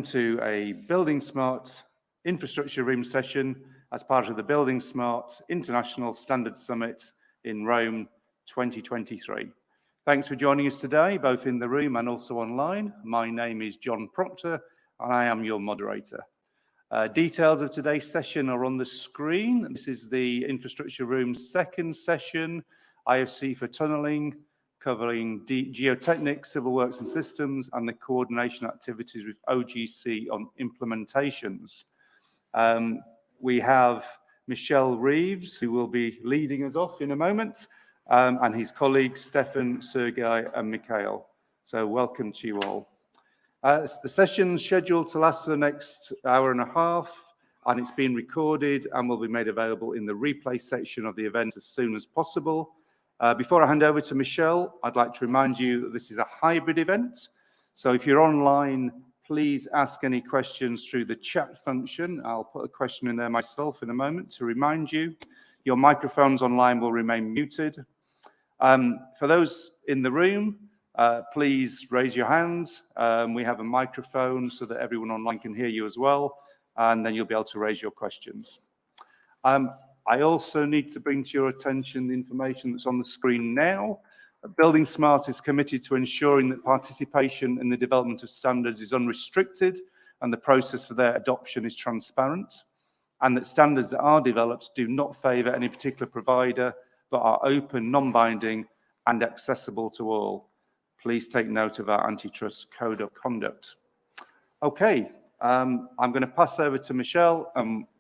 to a buildingSMART infrastructure room session as part of the buildingSMART International Standards Summit in Rome 2023. Thanks for joining us today, both in the room and also online. My name is John Proctor, and I am your moderator. Details of today's session are on the screen. This is the infrastructure room's second session, IFC for tunneling, covering geotechnics, civil works and systems, and the coordination activities with OGC on implementations. We have Michel Rives, who will be leading us off in a moment, and his colleagues Stefan, Sergej, and Mickael. So welcome to you all. The session's scheduled to last for the next hour and a half, and it's been recorded and will be made available in the replay section of the event as soon as possible. Before I hand over to Michel, I'd like to remind you that this is a hybrid event. So if you're online, please ask any questions through the chat function. I'll put a question in there myself in a moment to remind you. Your microphones online will remain muted. For those in the room, please raise your hand. We have a microphone so that everyone online can hear you as well, and then you'll be able to raise your questions. I also need to bring to your attention the information that's on the screen now. buildingSMART is committed to ensuring that participation in the development of standards is unrestricted and the process for their adoption is transparent, and that standards that are developed do not favour any particular provider but are open, non-binding and accessible to all. Please take note of our antitrust code of conduct. Okay, I'm going to pass over to Michel.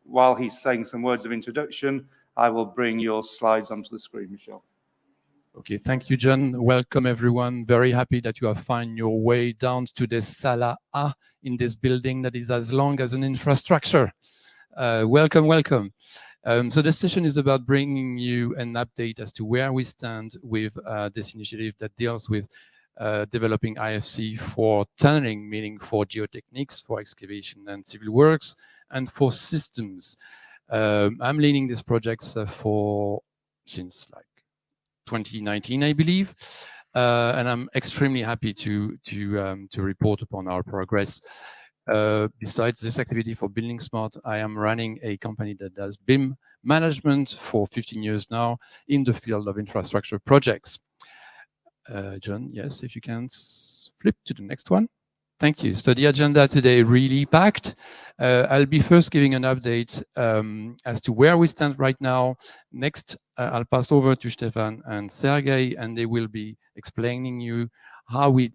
While he's saying some words of introduction, I will bring your slides onto the screen, Michel. Okay, thank you, John. Welcome, everyone. Very happy that you have found your way down to the Sala A in this building that is as long as an infrastructure. Welcome, welcome. So this session is about bringing you an update as to where we stand with this initiative that deals with developing IFC for tunneling, meaning for geotechnics, for excavation and civil works, and for systems. I'm leading these projects since like 2019, I believe, and I'm extremely happy to report upon our progress. Besides this activity for buildingSMART, I am running a company that does BIM management for 15 years now in the field of infrastructure projects. John, yes, if you can flip to the next one. Thank you. So the agenda today really packed. I'll be first giving an update as to where we stand right now. Next, I'll pass over to Stefan and Sergej, and they will be explaining you how we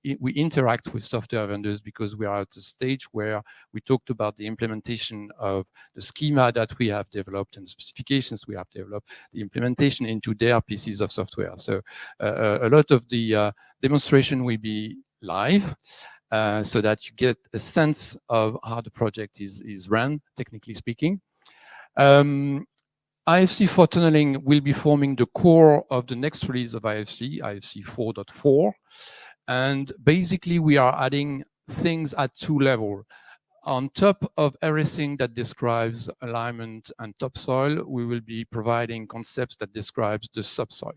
interact with software vendors, because we are at a stage where we talked about the implementation of the schema that we have developed and the specifications we have developed, the implementation into their pieces of software. So a lot of the demonstration will be live, so that you get a sense of how the project is run, technically speaking. IFC for tunneling will be forming the core of the next release of IFC 4.4. And basically, we are adding things at two levels. On top of everything that describes alignment and topsoil, we will be providing concepts that describes the subsoil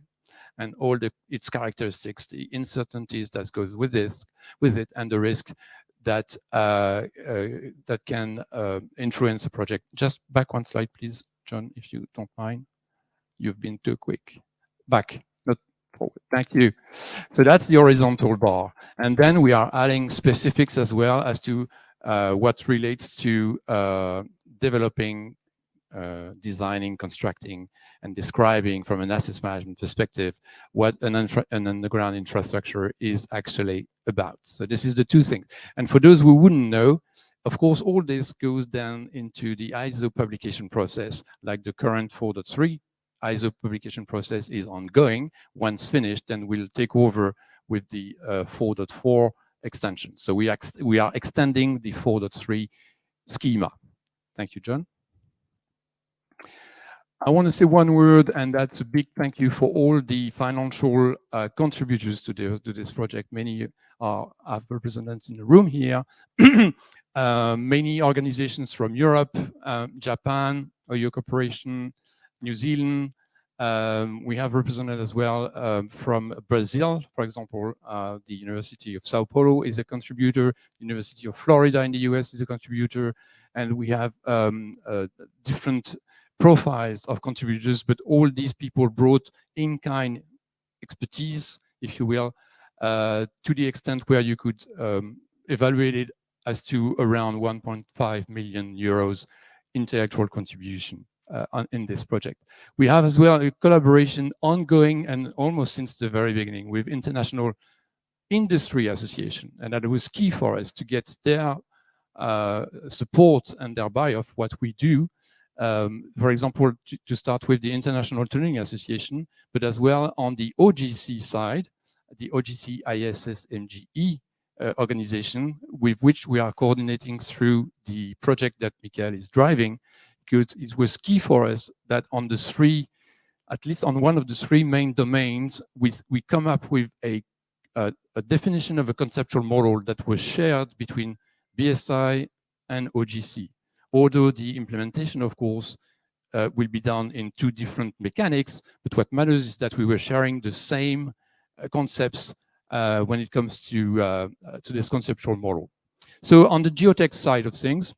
and all its characteristics, the uncertainties that goes with it, and the risk that that can influence a project. Just back one slide, please, John, if you don't mind. You've been too quick. Back, not forward. Thank you. So that's the horizontal bar. And then we are adding specifics as well as to what relates to developing, designing, constructing, and describing from an asset management perspective what an underground infrastructure is actually about. So this is the two things. And for those who wouldn't know, of course, all this goes down into the ISO publication process, like the current 4.3 ISO publication process is ongoing. Once finished, then we'll take over with the 4.4 extension. So we are extending the 4.3 schema. Thank you, John. I want to say one word, and that's a big thank you for all the financial contributors to this project. Many have representatives in the room here. Many organizations from Europe, Japan, Oyo Corporation, New Zealand, We have represented as well from Brazil, for example, the University of Sao Paulo is a contributor, University of Florida in the US is a contributor, and we have different profiles of contributors, but all these people brought in-kind expertise, if you will, to the extent where you could evaluate it as to around 1.5 million euros intellectual contribution in this project. We have as well a collaboration ongoing and almost since the very beginning with International Industry Association, and that was key for us to get their support and their buy-off what we do. For example, to start with the International Tunneling Association, but as well on the OGC side, the OGC ISSMGE organization, with which we are coordinating through the project that Mickael is driving, because it was key for us that on the three, at least on one of the three main domains, we come up with a definition of a conceptual model that was shared between BSI and OGC. Although the implementation, of course, will be done in two different mechanics, but what matters is that we were sharing the same concepts when it comes to this conceptual model. So on the geotech side of things,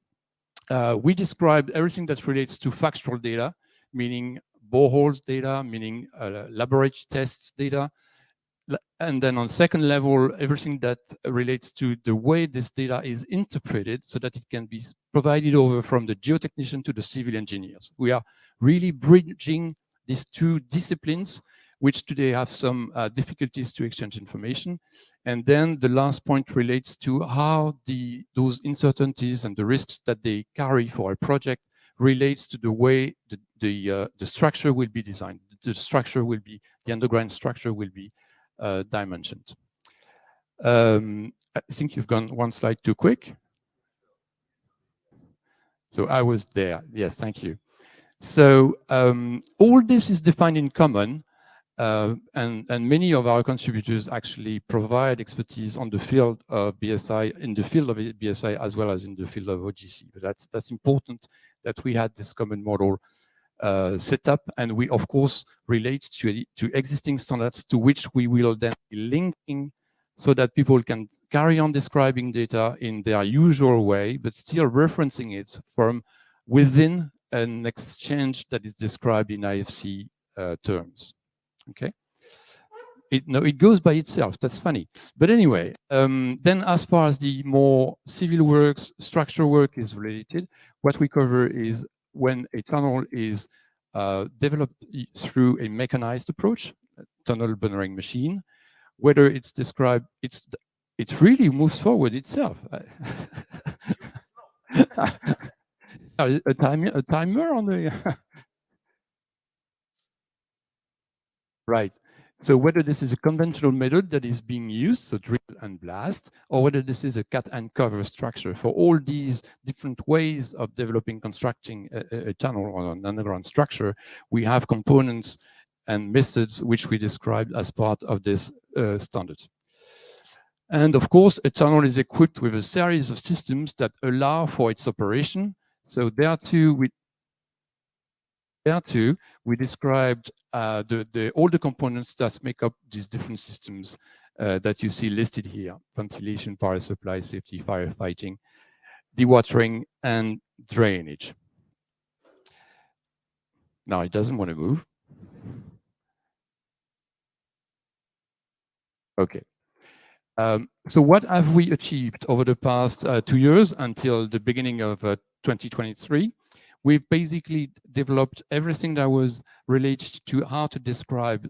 we described everything that relates to factual data, meaning boreholes data, meaning laboratory tests data, and then on second level, everything that relates to the way this data is interpreted so that it can be provided over from the geotechnician to the civil engineers. We are really bridging these two disciplines, which today have some difficulties to exchange information. And then the last point relates to how those uncertainties and the risks that they carry for a project relates to the way the structure will be designed. The underground structure will be dimensioned. I think you've gone one slide too quick. So I was there. Yes, thank you. So all this is defined in common, and many of our contributors actually provide expertise on the field of BSI, in the field of BSI as well as in the field of OGC. But that's important that we had this common model set up, and we of course relate to existing standards to which we will then be linking so that people can carry on describing data in their usual way, but still referencing it from within an exchange that is described in IFC terms. Okay. It goes by itself. That's funny. But anyway, then as far as the more civil works, structural work is related, what we cover is when a tunnel is developed through a mechanized approach, a tunnel building machine, whether it's described, it really moves forward itself. a timer on the right. So whether this is a conventional method that is being used, so drill and blast, or whether this is a cut and cover structure, for all these different ways of developing, constructing a tunnel or an underground structure, we have components and methods which we described as part of this standard. And of course, a tunnel is equipped with a series of systems that allow for its operation. So there too, we described all the components that make up these different systems that you see listed here: ventilation, power supply, safety, firefighting, dewatering, and drainage. Now it doesn't want to move. Okay. So what have we achieved over the past 2 years until the beginning of 2023? We've basically developed everything that was related to how to describe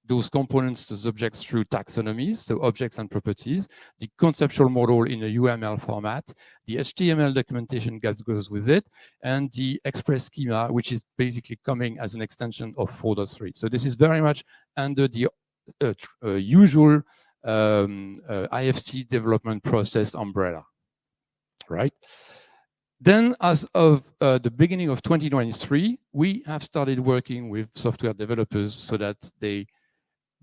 those components, those objects through taxonomies, so objects and properties, the conceptual model in a UML format, the HTML documentation that goes with it, and the express schema, which is basically coming as an extension of 4.3. So this is very much under the usual IFC development process umbrella, right? Then, as of the beginning of 2023, we have started working with software developers so that they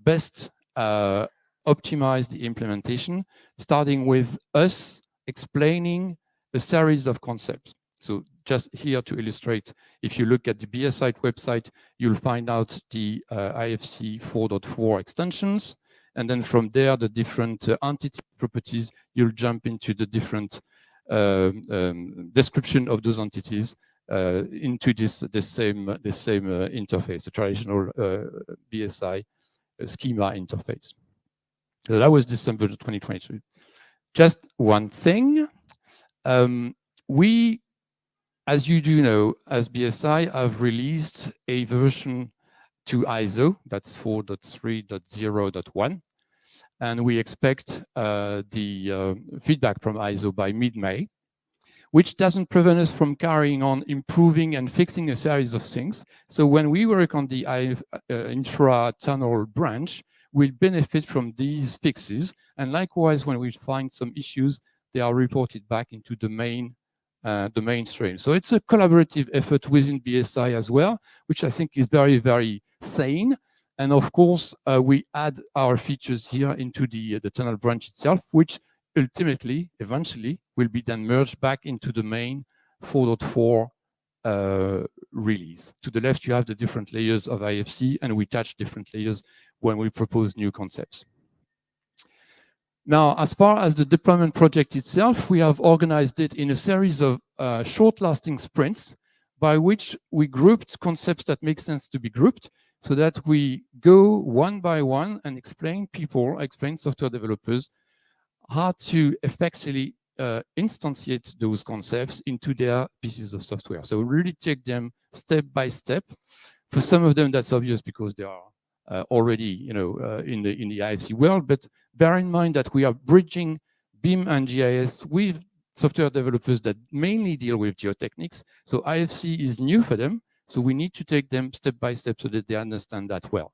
best optimize the implementation, starting with us explaining a series of concepts. So just here to illustrate, if you look at the BSite website, you'll find out the IFC 4.4 extensions. And then from there, the different entity properties, you'll jump into the different description of those entities into the same interface, the traditional BSI schema interface. So that was December 2022. Just one thing. We, as you do know, as BSI, have released a version to ISO, that's 4.3.0.1, and we expect the feedback from ISO by mid-May, which doesn't prevent us from carrying on improving and fixing a series of things. So when we work on the infra tunnel branch, we'll benefit from these fixes, and likewise, when we find some issues, they are reported back into the mainstream. So it's a collaborative effort within BSI as well, which I think is very, very sane. And of course, we add our features here into the tunnel branch itself, which ultimately, eventually, will be then merged back into the main 4.4 release. To the left, you have the different layers of IFC, and we touch different layers when we propose new concepts. Now, as far as the deployment project itself, we have organized it in a series of short-lasting sprints by which we grouped concepts that make sense to be grouped, so that we go one by one and explain software developers how to effectively instantiate those concepts into their pieces of software. So we really take them step by step. For some of them, that's obvious because they are already, in the IFC world. But bear in mind that we are bridging BIM and GIS with software developers that mainly deal with geotechnics. So IFC is new for them. So we need to take them step by step so that they understand that well.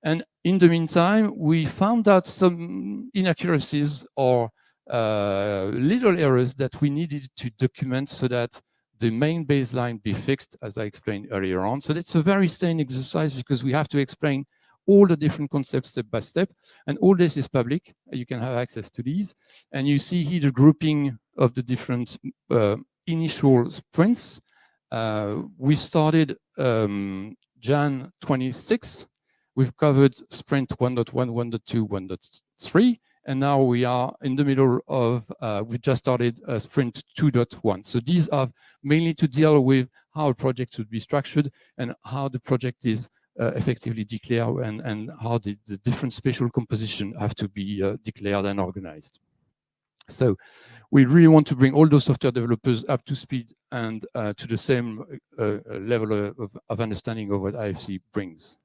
And in the meantime, we found out some inaccuracies or little errors that we needed to document so that the main baseline be fixed, as I explained earlier on. So that's a very sane exercise because we have to explain all the different concepts step by step. And all this is public. You can have access to these. And you see here the grouping of the different initial sprints. We started Jan 26. We've covered sprint 1.1, 1.2, 1.3. And now we are in the middle of, we just started sprint 2.1. So these are mainly to deal with how a project should be structured and how the project is effectively declared and how the different spatial composition have to be declared and organized. So we really want to bring all those software developers up to speed and to the same level of understanding of what IFC brings.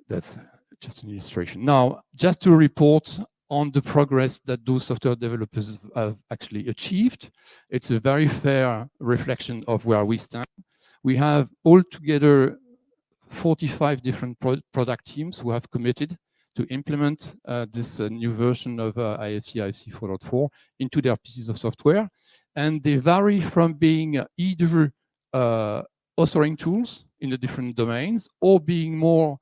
That's just an illustration. Now, just to report on the progress that those software developers have actually achieved, it's a very fair reflection of where we stand. We have altogether 45 different product teams who have committed to implement this new version of IFC 4.4 into their pieces of software. And they vary from being either authoring tools in the different domains or being more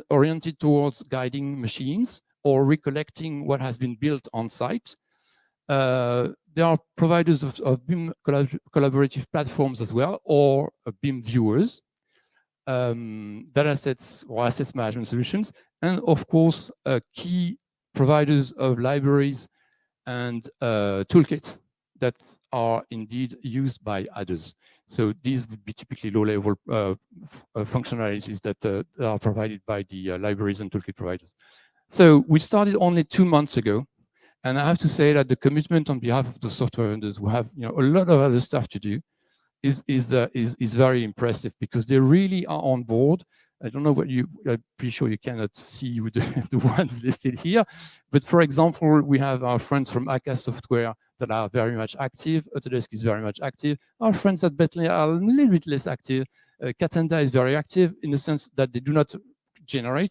oriented towards guiding machines or recollecting what has been built on site. There are providers of BIM collaborative platforms as well, or BIM viewers, data sets or assets management solutions, and of course, key providers of libraries and toolkits that are indeed used by others. So these would be typically low-level functionalities that are provided by the libraries and toolkit providers. So we started only 2 months ago, and I have to say that the commitment on behalf of the software vendors who have a lot of other stuff to do is very impressive because they really are on board. I don't know what I'm pretty sure you cannot see with the ones listed here, but for example, we have our friends from AK Software that are very much active. Autodesk is very much active. Our friends at Bentley are a little bit less active. Katenda is very active in the sense that they do not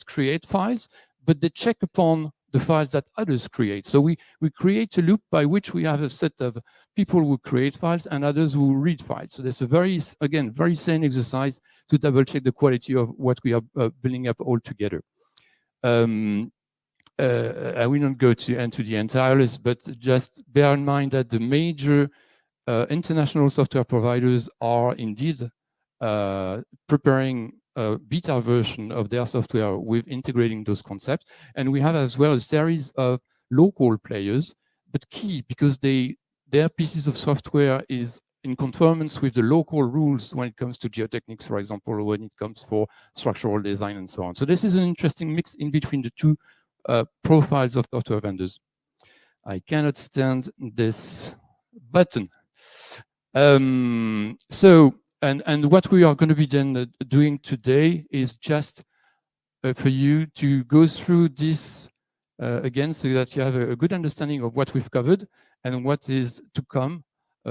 create files, but they check upon the files that others create. So we create a loop by which we have a set of people who create files and others who read files. So there's a very sane exercise to double check the quality of what we are building up all together. I will not go into the entire list, but just bear in mind that the major international software providers are indeed preparing a beta version of their software with integrating those concepts. And we have as well a series of local players, but key because their pieces of software is in conformance with the local rules when it comes to geotechnics, for example, or when it comes for structural design and so on. So this is an interesting mix in between the two profiles of software vendors. I cannot stand this button. And what we are going to be then doing today is just for you to go through this again, so that you have a good understanding of what we've covered and what is to come,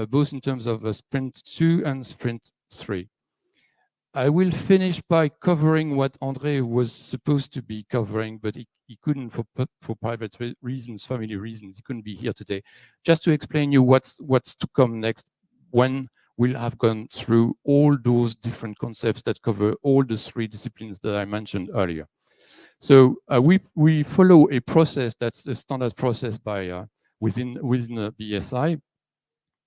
both in terms of Sprint 2 and Sprint 3. I will finish by covering what André was supposed to be covering, but he couldn't for private reasons, family reasons. He couldn't be here today. Just to explain you what's to come next when we'll have gone through all those different concepts that cover all the three disciplines that I mentioned earlier. So we follow a process that's a standard process by within a BSI,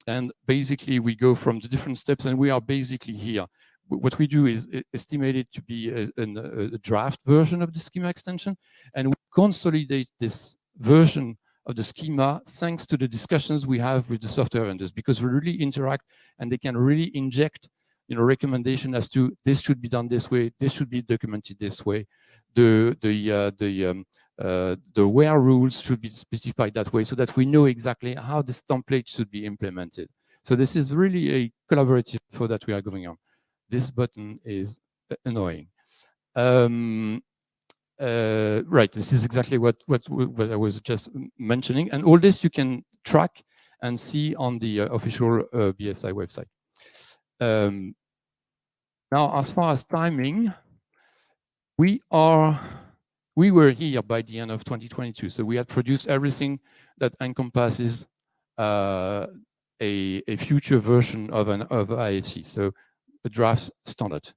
and basically we go from the different steps, and we are basically here. What we do is estimate it to be a draft version of the schema extension, and we consolidate this version of the schema thanks to the discussions we have with the software vendors, because we really interact and they can really inject recommendation as to this should be done this way, this should be documented this way, the where rules should be specified that way, so that we know exactly how this template should be implemented. So this is really a collaborative effort that we are going on. This button is annoying. Right, this is exactly what I was just mentioning, and all this you can track and see on the official BSI website. Now, as far as timing, we were here by the end of 2022, so we had produced everything that encompasses a future version of IFC, so a draft standard.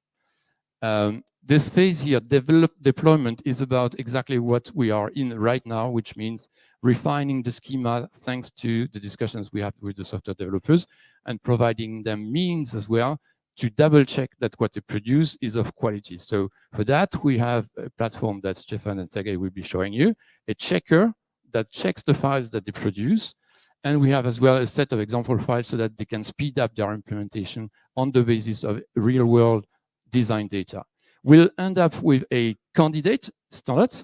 This phase here, deployment, is about exactly what we are in right now, which means refining the schema thanks to the discussions we have with the software developers, and providing them means as well to double check that what they produce is of quality. So for that, we have a platform that Stefan and Sergej will be showing you, a checker that checks the files that they produce. And we have as well a set of example files so that they can speed up their implementation on the basis of real-world design data. We'll end up with a candidate standard,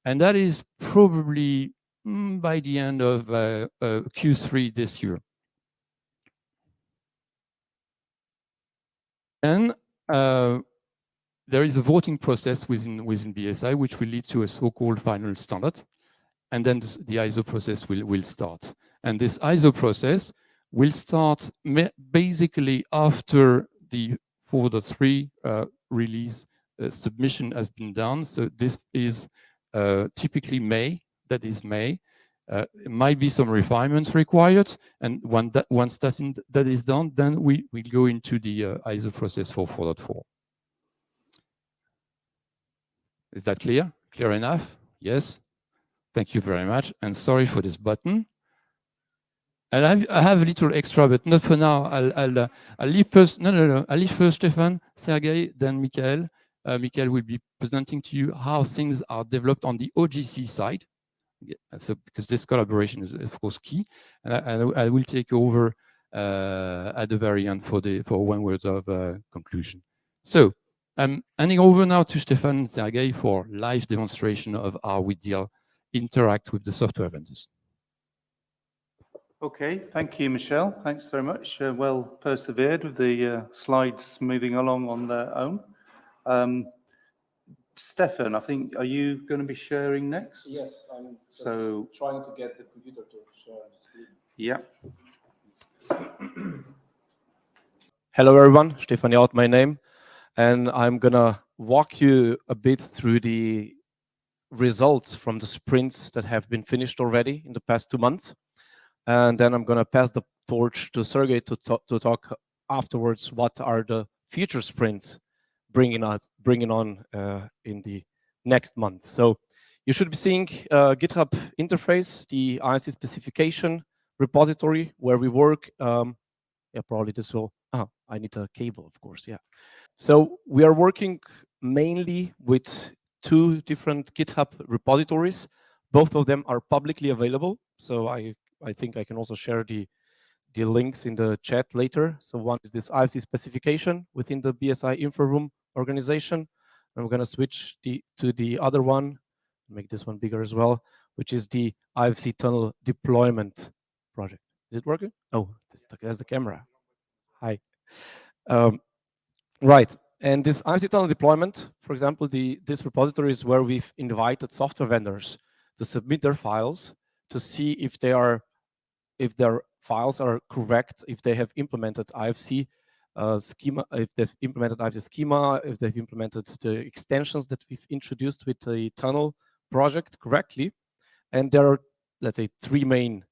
and that is probably by the end of Q3 this year. And there is a voting process within BSI, which will lead to a so-called final standard. And then the ISO process will start. And this ISO process will start basically after the 4.3 release submission has been done. So this is typically May, that is May. It might be some refinements required, and once that is done, then we go into the ISO process for 4.4. Is that clear? Clear enough? Yes. Thank you very much, and sorry for this button. And I have a little extra, but not for now. I'll leave first. No. I'll leave first Stefan, Sergej, then Mickael. Mickael will be presenting to you how things are developed on the OGC side. So because this collaboration is of course key, and I will take over at the very end for one word of conclusion. So I'm handing over now to Stefan and Sergej for live demonstration of how we interact with the software vendors. Okay, thank you, Michel. Thanks very much. Well persevered with the slides moving along on their own. Stefan, I think, are you going to be sharing next? Yes, I'm just so trying to get the computer to share the screen. Yeah. Hello, everyone. Stefan Jaud, my name. And I'm going to walk you a bit through the results from the sprints that have been finished already in the past 2 months. And then I'm going to pass the torch to Sergej to talk afterwards what are the future sprints bringing on in the next month. So you should be seeing GitHub interface, the IFC specification repository where we work Yeah, probably this will, I need a cable, of course, yeah. So we are working mainly with 2 different GitHub repositories. Both of them are publicly available. So I think I can also share the links in the chat later. So one is this IFC specification within the BSI Infra Room organization. And we're going to switch to the other one, make this one bigger as well, which is the IFC Tunnel deployment project. Is it working? Oh, that's the camera. Hi. Right. And this IFC Tunnel deployment, for example, this repository is where we've invited software vendors to submit their files to see if their files are correct, if they have implemented IFC schema, if they've implemented IFC schema, if they've implemented the extensions that we've introduced with the tunnel project correctly. And there are, let's say, three main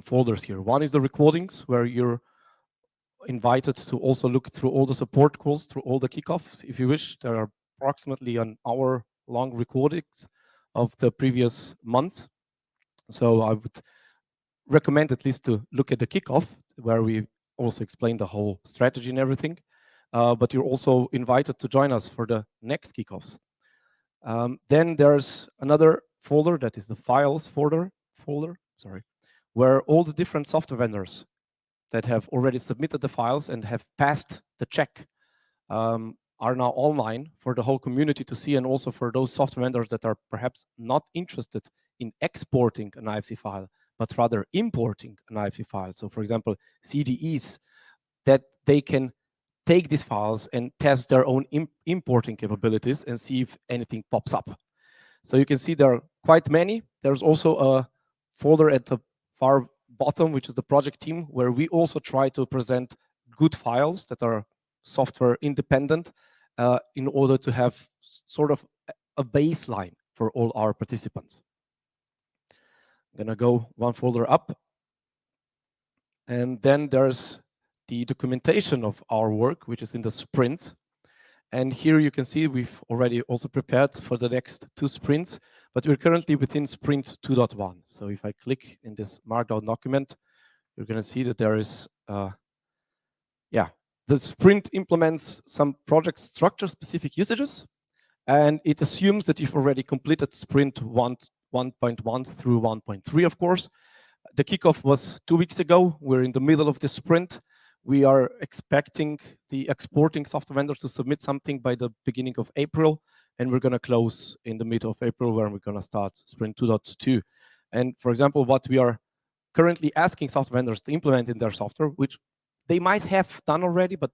folders here. One is the recordings, where you're invited to also look through all the support calls, through all the kickoffs, if you wish. There are approximately an hour-long recordings of the previous months. So I would recommend at least to look at the kickoff, where we also explain the whole strategy and everything. But you're also invited to join us for the next kickoffs. Then there's another folder, that is the files folder, where all the different software vendors that have already submitted the files and have passed the check are now online for the whole community to see, and also for those software vendors that are perhaps not interested in exporting an IFC file, but rather importing an IFC file. So for example, CDEs, that they can take these files and test their own importing capabilities and see if anything pops up. So you can see there are quite many. There's also a folder at the far bottom, which is the project team, where we also try to present good files that are software independent in order to have sort of a baseline for all our participants. I'm gonna go one folder up. And then there's the documentation of our work, which is in the sprints. And here you can see we've already also prepared for the next 2 sprints, but we're currently within sprint 2.1. So if I click in this markdown document, you're going to see that there is, the sprint implements some project structure specific usages, and it assumes that you've already completed sprint 1.1 through 1.3, of course. The kickoff was 2 weeks ago. We're in the middle of the sprint. We are expecting the exporting software vendors to submit something by the beginning of April, and we're going to close in the middle of April, where we're going to start sprint 2.2. And for example, what we are currently asking software vendors to implement in their software, which they might have done already, but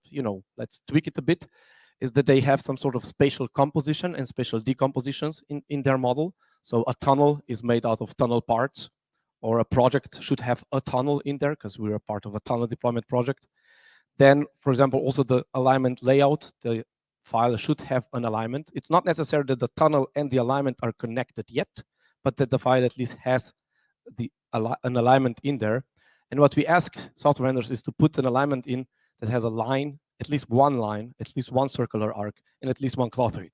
let's tweak it a bit, is that they have some sort of spatial composition and spatial decompositions in their model. So a tunnel is made out of tunnel parts, or a project should have a tunnel in there, because we're a part of a tunnel deployment project. Then, for example, also the alignment layout, the file should have an alignment. It's not necessary that the tunnel and the alignment are connected yet, but that the file at least has an alignment in there. And what we ask software vendors is to put an alignment in that has a line, at least one circular arc, and at least one claw thread.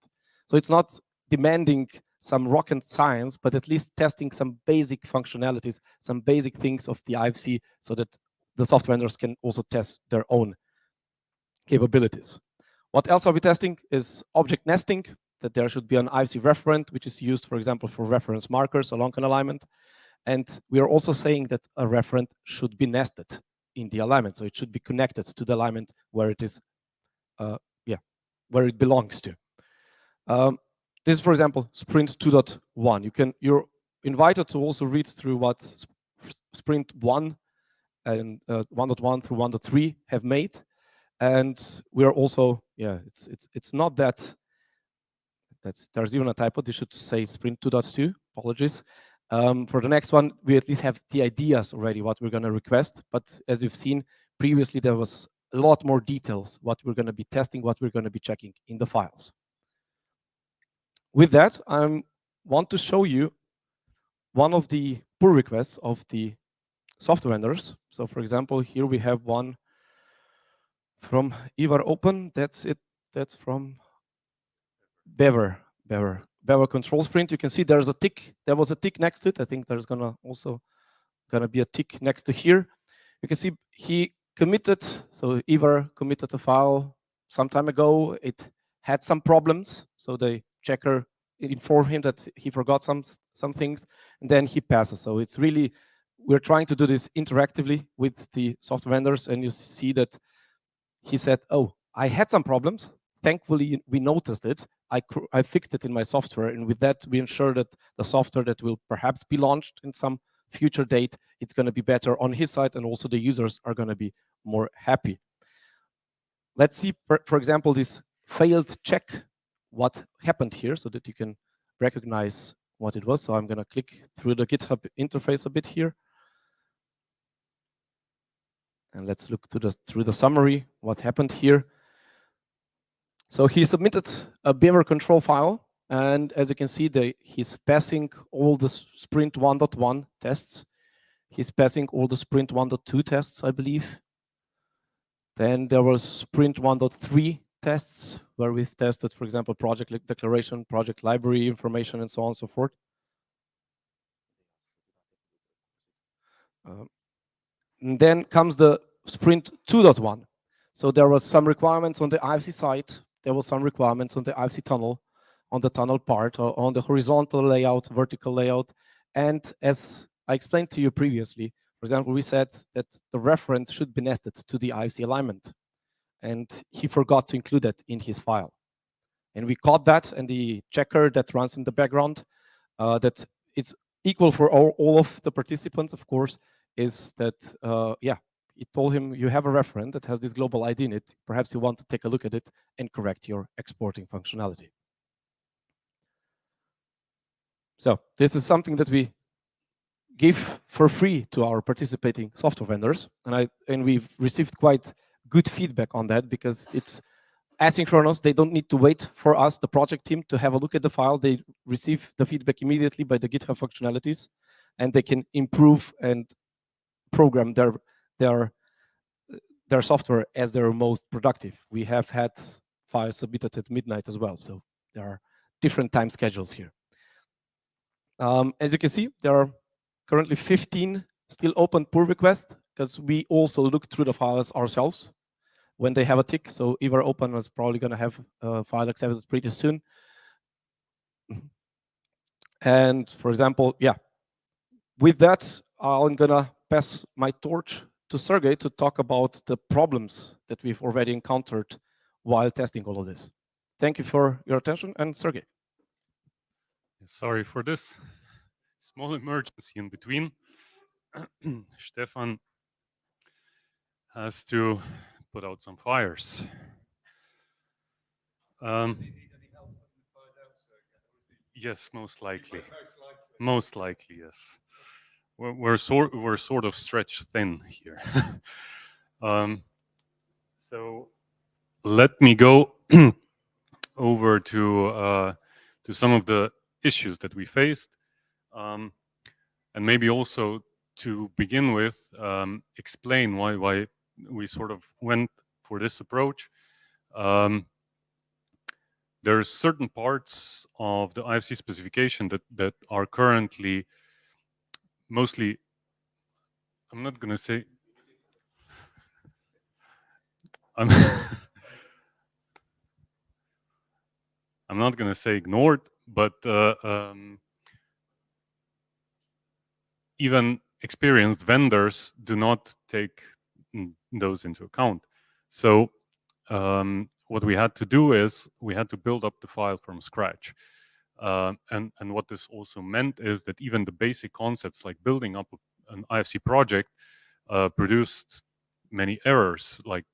So it's not demanding some rocket science, but at least testing some basic functionalities, some basic things of the IFC, so that the software vendors can also test their own capabilities. What else are we testing is object nesting, that there should be an IFC referent, which is used, for example, for reference markers along an alignment. And we are also saying that a referent should be nested in the alignment. So it should be connected to the alignment where it is, where it belongs to. This is, for example, sprint 2.1. You're invited to also read through what sprint 1 and 1.1 through 1.3 have made. And we are also, it's not that, there's even a typo. This should say sprint 2.2, apologies. For the next one, we at least have the ideas already, what we're going to request. But as you've seen previously, there was a lot more details, what we're going to be testing, what we're going to be checking in the files. With that, I want to show you one of the pull requests of the software vendors. So for example, here we have one from IR Open. That's it. That's from Bever control sprint. You can see there's a tick. There was a tick next to it. I think there's also gonna be a tick next to here. You can see he committed, so Ivar committed a file some time ago. It had some problems, so the checker informed him that he forgot some things, and then he passes. So it's really, we're trying to do this interactively with the software vendors, and you see that he said, oh, I had some problems. Thankfully, we noticed it. I fixed it in my software, and with that, we ensure that the software that will perhaps be launched in some future date, it's going to be better on his side, and also the users are going to be more happy. Let's see, for example, this failed check, what happened here, so that you can recognize what it was. So I'm going to click through the GitHub interface a bit here. And let's look through the summary, what happened here. So he submitted a behavior control file, and as you can see, he's passing all the sprint 1.1 tests. He's passing all the sprint 1.2 tests, I believe. Then there was sprint 1.3 tests, where we've tested, for example, project declaration, project library information, and so on and so forth. And then comes the sprint 2.1. So there was some requirements on the IFC side. There was some requirements on the IFC tunnel, on the tunnel part, or on the horizontal layout, vertical layout. And as I explained to you previously, for example, we said that the reference should be nested to the IFC alignment. And he forgot to include that in his file. And we caught that, and the checker that runs in the background, that it's equal for all of the participants, of course, is that, yeah, it told him you have a referent that has this global ID in it. Perhaps you want to take a look at it and correct your exporting functionality. So this is something that we give for free to our participating software vendors, and we've received quite good feedback on that, because it's asynchronous. They don't need to wait for us, the project team, to have a look at the file. They receive the feedback immediately by the GitHub functionalities, and they can improve and program their software as they're most productive. We have had files submitted at midnight as well, so there are different time schedules here. As you can see, there are currently 15 still open pull requests, because we also look through the files ourselves when they have a tick. So Ivar Open is probably going to have a file accepted pretty soon. And for example, yeah, with that, I'm going to pass my torch to Sergej to talk about the problems that we've already encountered while testing all of this. Thank you for your attention, and Sergej. Sorry for this small emergency in between. Stefan has to put out some fires. Yes, most likely. Most likely, yes. We're sort of stretched thin here. So let me go over to some of the issues that we faced, and maybe also to begin with, explain why we sort of went for this approach. There are certain parts of the IFC specification that are currently mostly, I'm not going to say, I'm not going to say ignored, but even experienced vendors do not take those into account. So what we had to do is we had to build up the file from scratch. And what this also meant is that even the basic concepts like building up an IFC project produced many errors, like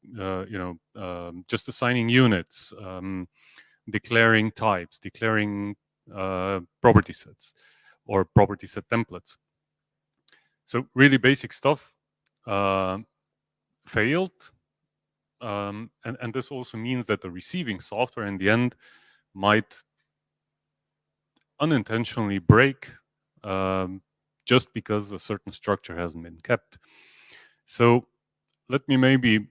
just assigning units, declaring types, declaring property sets or property set templates. So really basic stuff failed. And this also means that the receiving software in the end might unintentionally break just because a certain structure hasn't been kept. So let me maybe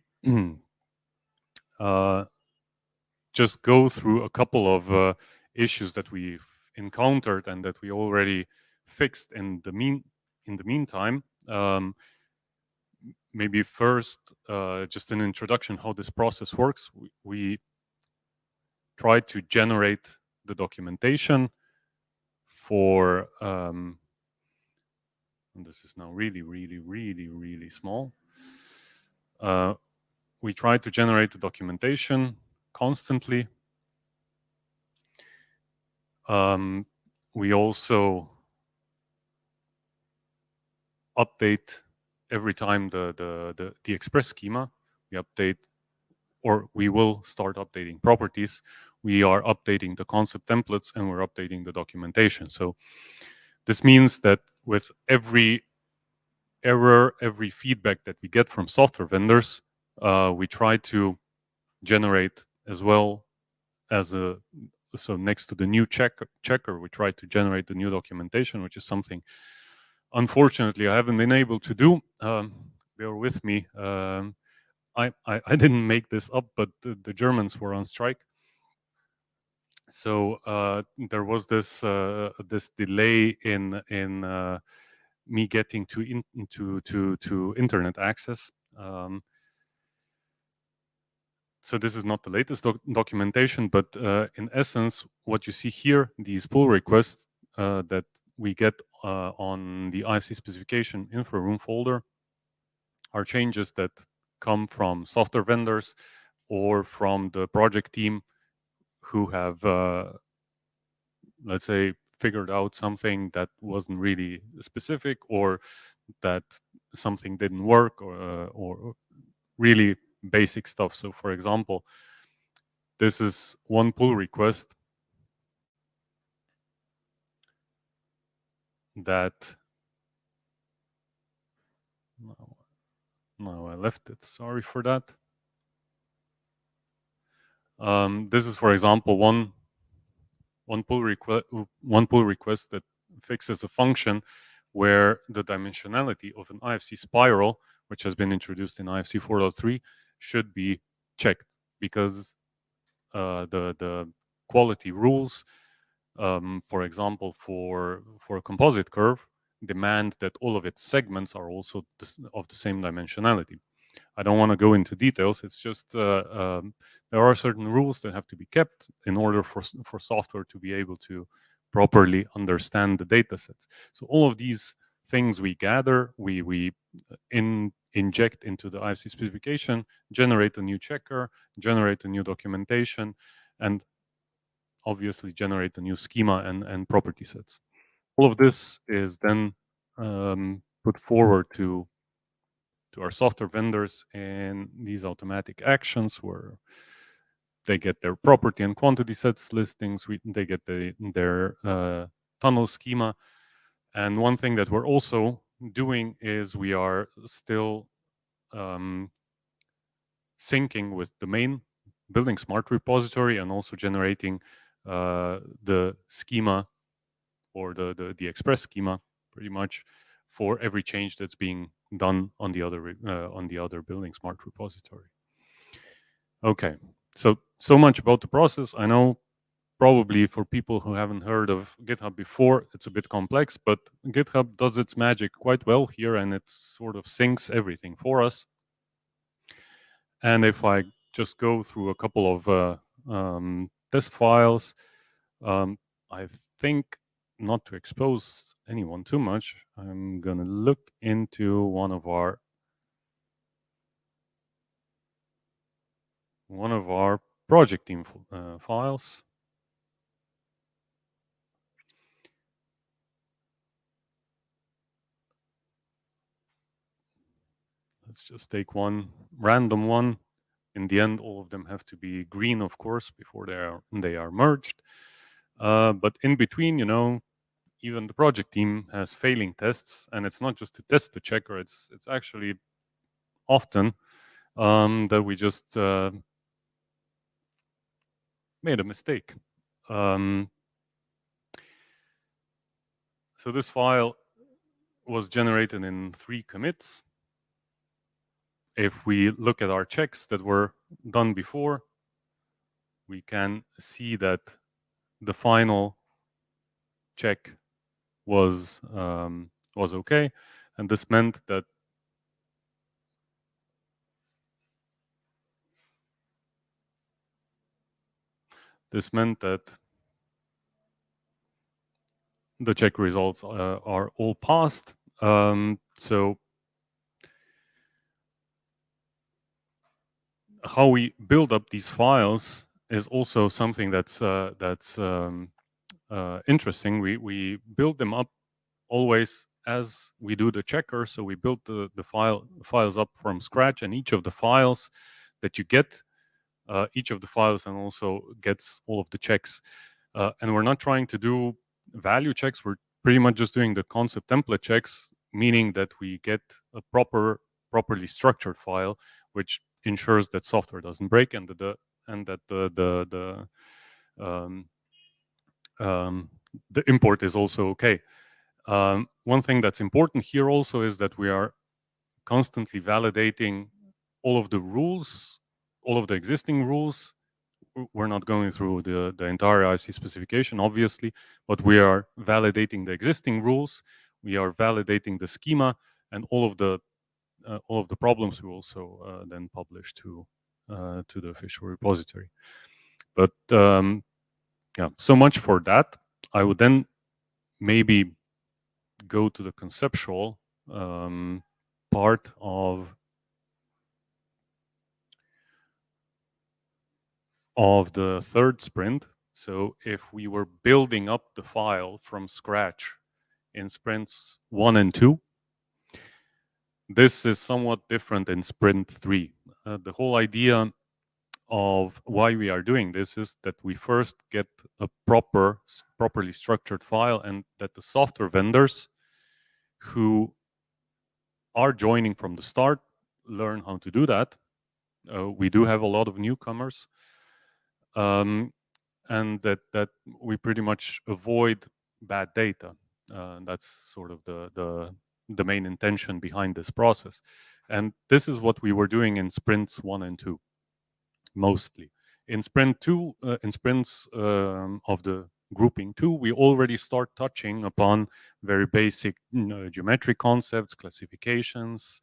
just go through a couple of issues that we've encountered and that we already fixed in the meantime. maybe first, just an introduction how this process works. We try to generate the documentation for, and this is now really small. We try to generate the documentation constantly. We also update every time the express schema. We update, or we will start updating properties. We are updating the concept templates, and we're updating the documentation. So this means that with every error, every feedback that we get from software vendors, we try to generate as well as a, so next to the new checker, we try to generate the new documentation, which is something unfortunately I haven't been able to do. Bear with me. I didn't make this up, but the Germans were on strike. So there was this this delay in me getting to internet access. So this is not the latest documentation, but in essence, what you see here, these pull requests that we get on the IFC specification infra room folder are changes that come from software vendors or from the project team who have, let's say, figured out something that wasn't really specific, or that something didn't work, or really basic stuff. So for example, this is one pull request that, no, I left it, sorry for that. This is, for example, one pull request that fixes a function where the dimensionality of an IFC spiral, which has been introduced in IFC 4.3, should be checked, because the quality rules, for example, for a composite curve, demand that all of its segments are also of the same dimensionality. I don't want to go into details. It's just there are certain rules that have to be kept in order for software to be able to properly understand the data sets. So all of these things we gather, we inject into the IFC specification, generate a new checker, generate a new documentation, and obviously generate a new schema and property sets. All of this is then put forward to our software vendors in these automatic actions, where they get their property and quantity sets listings, they get their tunnel schema. And one thing that we're also doing is we are still syncing with the main buildingSMART repository, and also generating the schema, or the express schema, pretty much, for every change that's being done on the other buildingSMART repository. Okay, so much about the process. I know probably for people who haven't heard of GitHub before, it's a bit complex, but GitHub does its magic quite well here, and it sort of syncs everything for us. And if I just go through a couple of test files, I think, not to expose anyone too much, I'm gonna look into one of our project team files. Let's just take one random one. In the end, all of them have to be green, of course, before they are merged. But in between, even the project team has failing tests, and it's not just to test the checker. It's actually often that we just made a mistake. So this file was generated in 3 commits. If we look at our checks that were done before, we can see that the final check was okay, and this meant that This meant that the check results are all passed. So how we build up these files is also something that's interesting. We build them up always as we do the checker. So we build the files up from scratch, and each of the files that you get, each of the files and also gets all of the checks. And we're not trying to do value checks. We're pretty much just doing the concept template checks, meaning that we get a properly structured file, which ensures that software doesn't break and that the import is also okay. One thing that's important here also is that we are constantly validating all of the rules, all of the existing rules. We're not going through the entire IFC specification, obviously, but we are validating the existing rules. We are validating the schema, and all of the problems we also then publish to the official repository. But yeah, so much for that. I would then maybe go to the conceptual part of the third sprint. So if we were building up the file from scratch in sprints 1 and 2, this is somewhat different in sprint 3. The whole idea of why we are doing this is that we first get a properly structured file, and that the software vendors who are joining from the start learn how to do that. We do have a lot of newcomers, and that we pretty much avoid bad data. That's sort of the main intention behind this process. And this is what we were doing in sprints 1 and 2, mostly. In sprint 2, in sprints of the grouping 2, we already start touching upon very basic geometric concepts, classifications,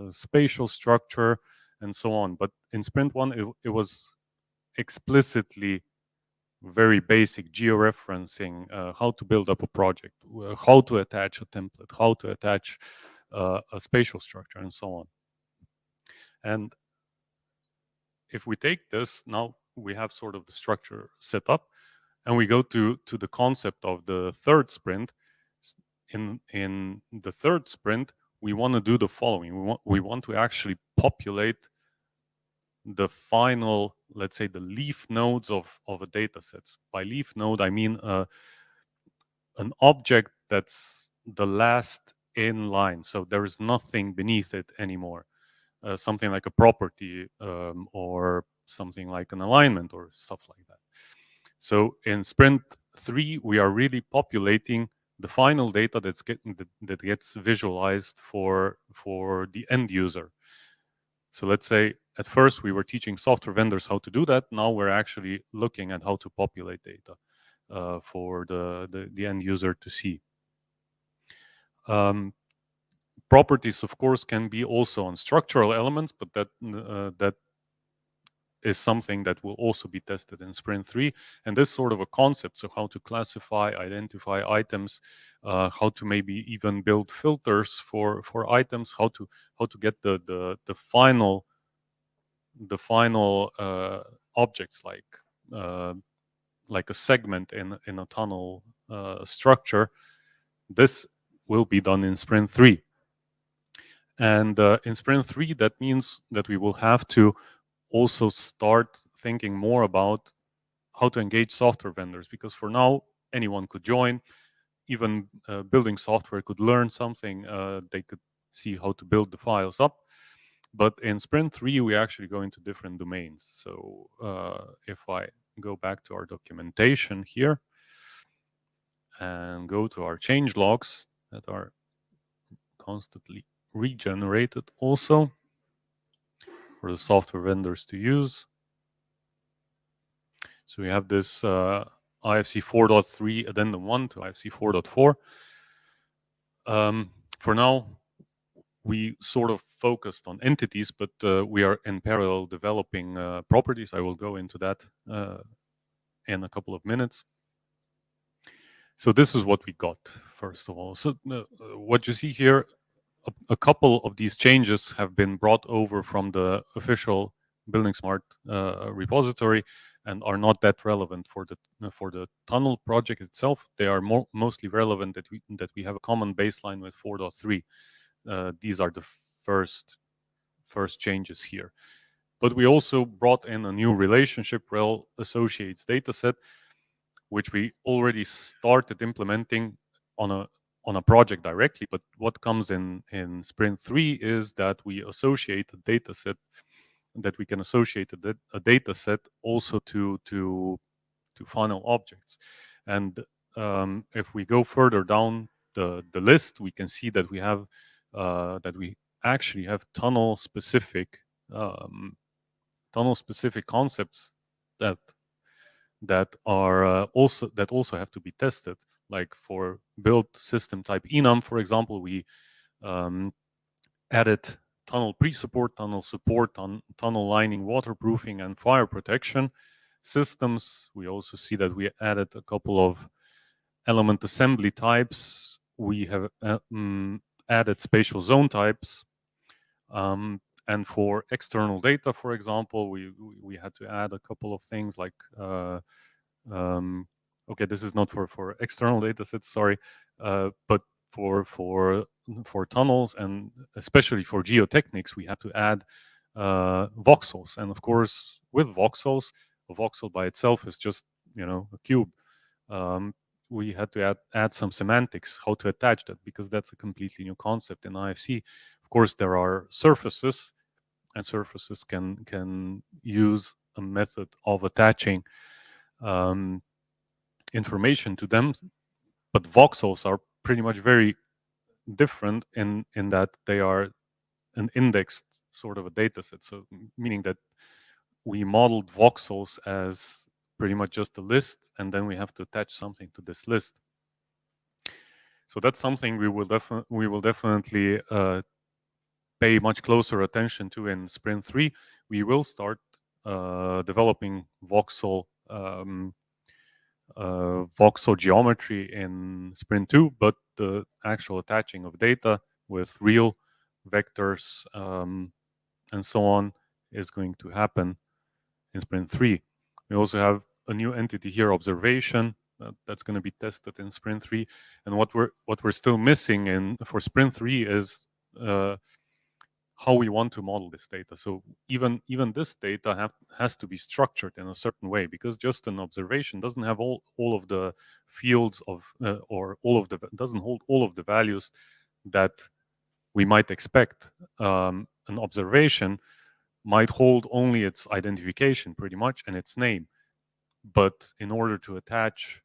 spatial structure, and so on. But in sprint 1, it was explicitly very basic georeferencing, how to build up a project, how to attach a template, how to attach a spatial structure, and so on. And if we take this, now we have sort of the structure set up, and we go to the concept of the third sprint. In the third sprint, we want to do the following. We want to actually populate the final, let's say, the leaf nodes of a data set. By leaf node, I mean an object that's the last in line. So there is nothing beneath it anymore. Something like a property or something like an alignment or stuff like that. So in sprint 3, we are really populating the final data that gets visualized for the end user. So let's say at first we were teaching software vendors how to do that. Now we're actually looking at how to populate data for the end user to see. Properties, of course, can be also on structural elements, but that is something that will also be tested in sprint 3. And this sort of a concept, so how to classify, identify items, how to maybe even build filters for items, how to get the final objects like a segment in a tunnel structure. This will be done in sprint 3. And in sprint 3, that means that we will have to also start thinking more about how to engage software vendors, because for now anyone could join, even building software could learn something, they could see how to build the files up. But in sprint 3, we actually go into different domains. So if I go back to our documentation here and go to our change logs that are constantly regenerated also for the software vendors to use. So we have this IFC 4.3 addendum 1 to IFC 4.4. For now, we sort of focused on entities, but we are in parallel developing properties. I will go into that in a couple of minutes. So this is what we got, first of all. So what you see here, a couple of these changes have been brought over from the official buildingSMART repository and are not that relevant for the tunnel project itself. They are mostly relevant that we have a common baseline with 4.3. These are the first changes here. But we also brought in a new relationship rel associates dataset, which we already started implementing on a project directly. But what comes in Sprint 3 is that we associate a dataset, that we can associate a dataset also to final objects. And if we go further down the list, we can see that we have actually have tunnel specific concepts that also have to be tested. Like for build system type enum, for example, we added tunnel pre-support, tunnel support, tunnel lining, waterproofing, and fire protection systems. We also see that we added a couple of element assembly types. We have added spatial zone types. And for external data, for example, we had to add a couple of things like, okay, this is not for external data sets, sorry, but for tunnels and especially for geotechnics, we had to add voxels. And of course, with voxels, a voxel by itself is just, a cube. We had to add some semantics, how to attach that, because that's a completely new concept in IFC. Of course, there are surfaces, and surfaces can use a method of attaching information to them, but voxels are pretty much very different in that they are an indexed sort of a data set. So meaning that we modeled voxels as pretty much just a list, and then we have to attach something to this list. So that's something we will definitely pay much closer attention to in Sprint 3. We will start developing voxel geometry in Sprint 2, but the actual attaching of data with real vectors and so on is going to happen in Sprint 3. We also have a new entity here, observation, that's going to be tested in Sprint 3. And what we're still missing for Sprint 3 is how we want to model this data. So even this data has to be structured in a certain way, because just an observation doesn't have all of the fields of doesn't hold all of the values that we might expect. An observation might hold only its identification pretty much and its name. But in order to attach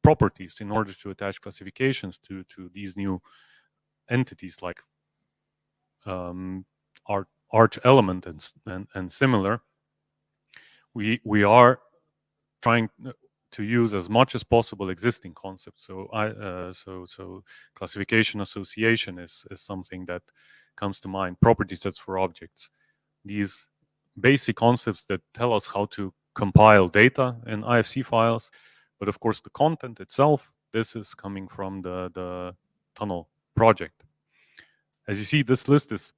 properties, in order to attach classifications to these new entities like arch element and similar, we are trying to use as much as possible existing concepts. So classification association is something that comes to mind. Property sets for objects. These basic concepts that tell us how to compile data in IFC files, but of course the content itself, this is coming from the tunnel project. As you see, this list is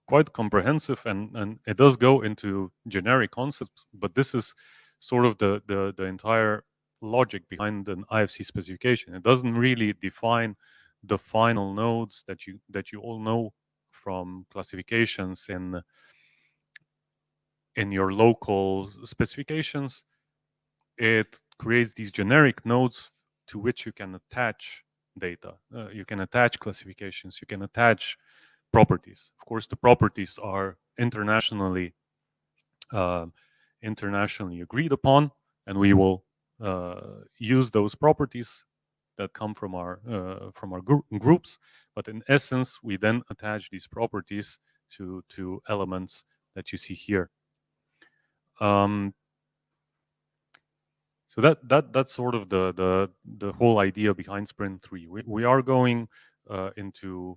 quite comprehensive and it does go into generic concepts, but this is sort of the entire logic behind an IFC specification. It doesn't really define the final nodes that you all know from classifications in your local specifications. It creates these generic nodes to which you can attach data. You can attach classifications, you can attach properties. Of course, the properties are internationally agreed upon, and we will use those properties that come from our groups. But in essence, we then attach these properties to elements that you see here. So that's sort of the whole idea behind Sprint 3. We are going into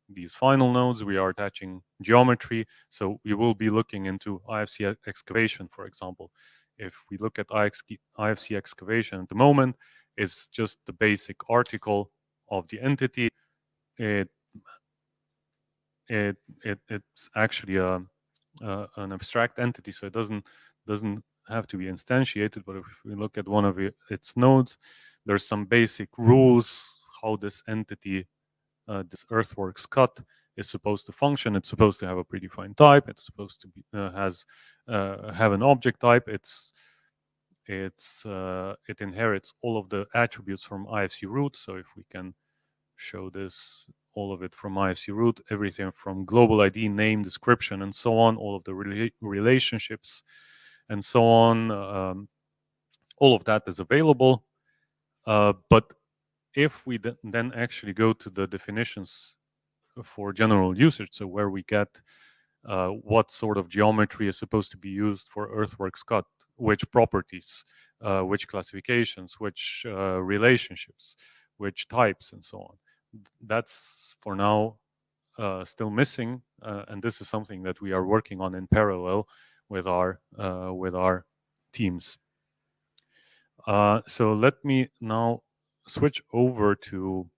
these final nodes, we are attaching geometry. So we will be looking into IFC excavation, for example. If we look at IFC excavation at the moment, it's just the basic article of the entity. It's actually an abstract entity, so it doesn't have to be instantiated. But if we look at one of its nodes, there's some basic rules how this entity, this earthworks cut, is supposed to function. It's supposed to have a predefined type. It's supposed to be have an object type. It inherits all of the attributes from IFC root. So if we can show this, all of it from IFC root, everything from global ID, name, description, and so on, all of the relationships, and so on, all of that is available. But if we then actually go to the definitions for general usage, so where we get what sort of geometry is supposed to be used for earthworks cut, which properties, which classifications, which relationships, which types, and so on. That's for now still missing, and this is something that we are working on in parallel with our teams. So let me now switch over to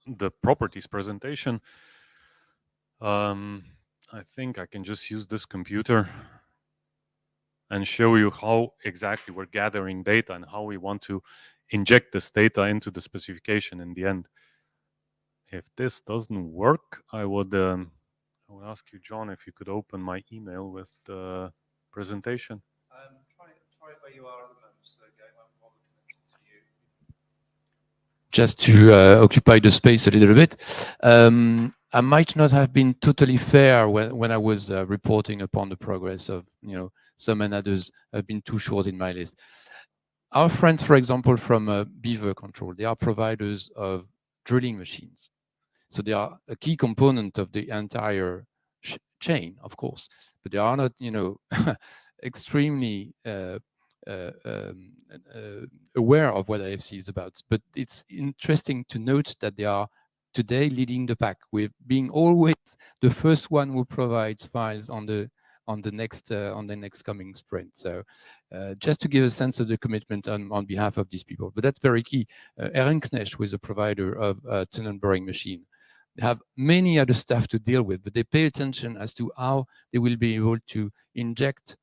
the properties presentation. I think I can just use this computer and show you how exactly we're gathering data and how we want to inject this data into the specification in the end. If this doesn't work, I would ask you, John, if you could open my email with the presentation. Try where you are at the moment, Sergej. I'm connected to you. Just to occupy the space a little bit. I might not have been totally fair when I was reporting upon the progress of, some and others have been too short in my list. Our friends, for example, from Beaver Control, they are providers of drilling machines. So they are a key component of the entire chain, of course, but they are not, extremely aware of what IFC is about. But it's interesting to note that they are today leading the pack with being always the first one who provides files on the next coming sprint. So just to give a sense of the commitment on behalf of these people, but that's very key. Ehrenknecht, who is a provider of tunnel boring machine, they have many other stuff to deal with, but they pay attention as to how they will be able to inject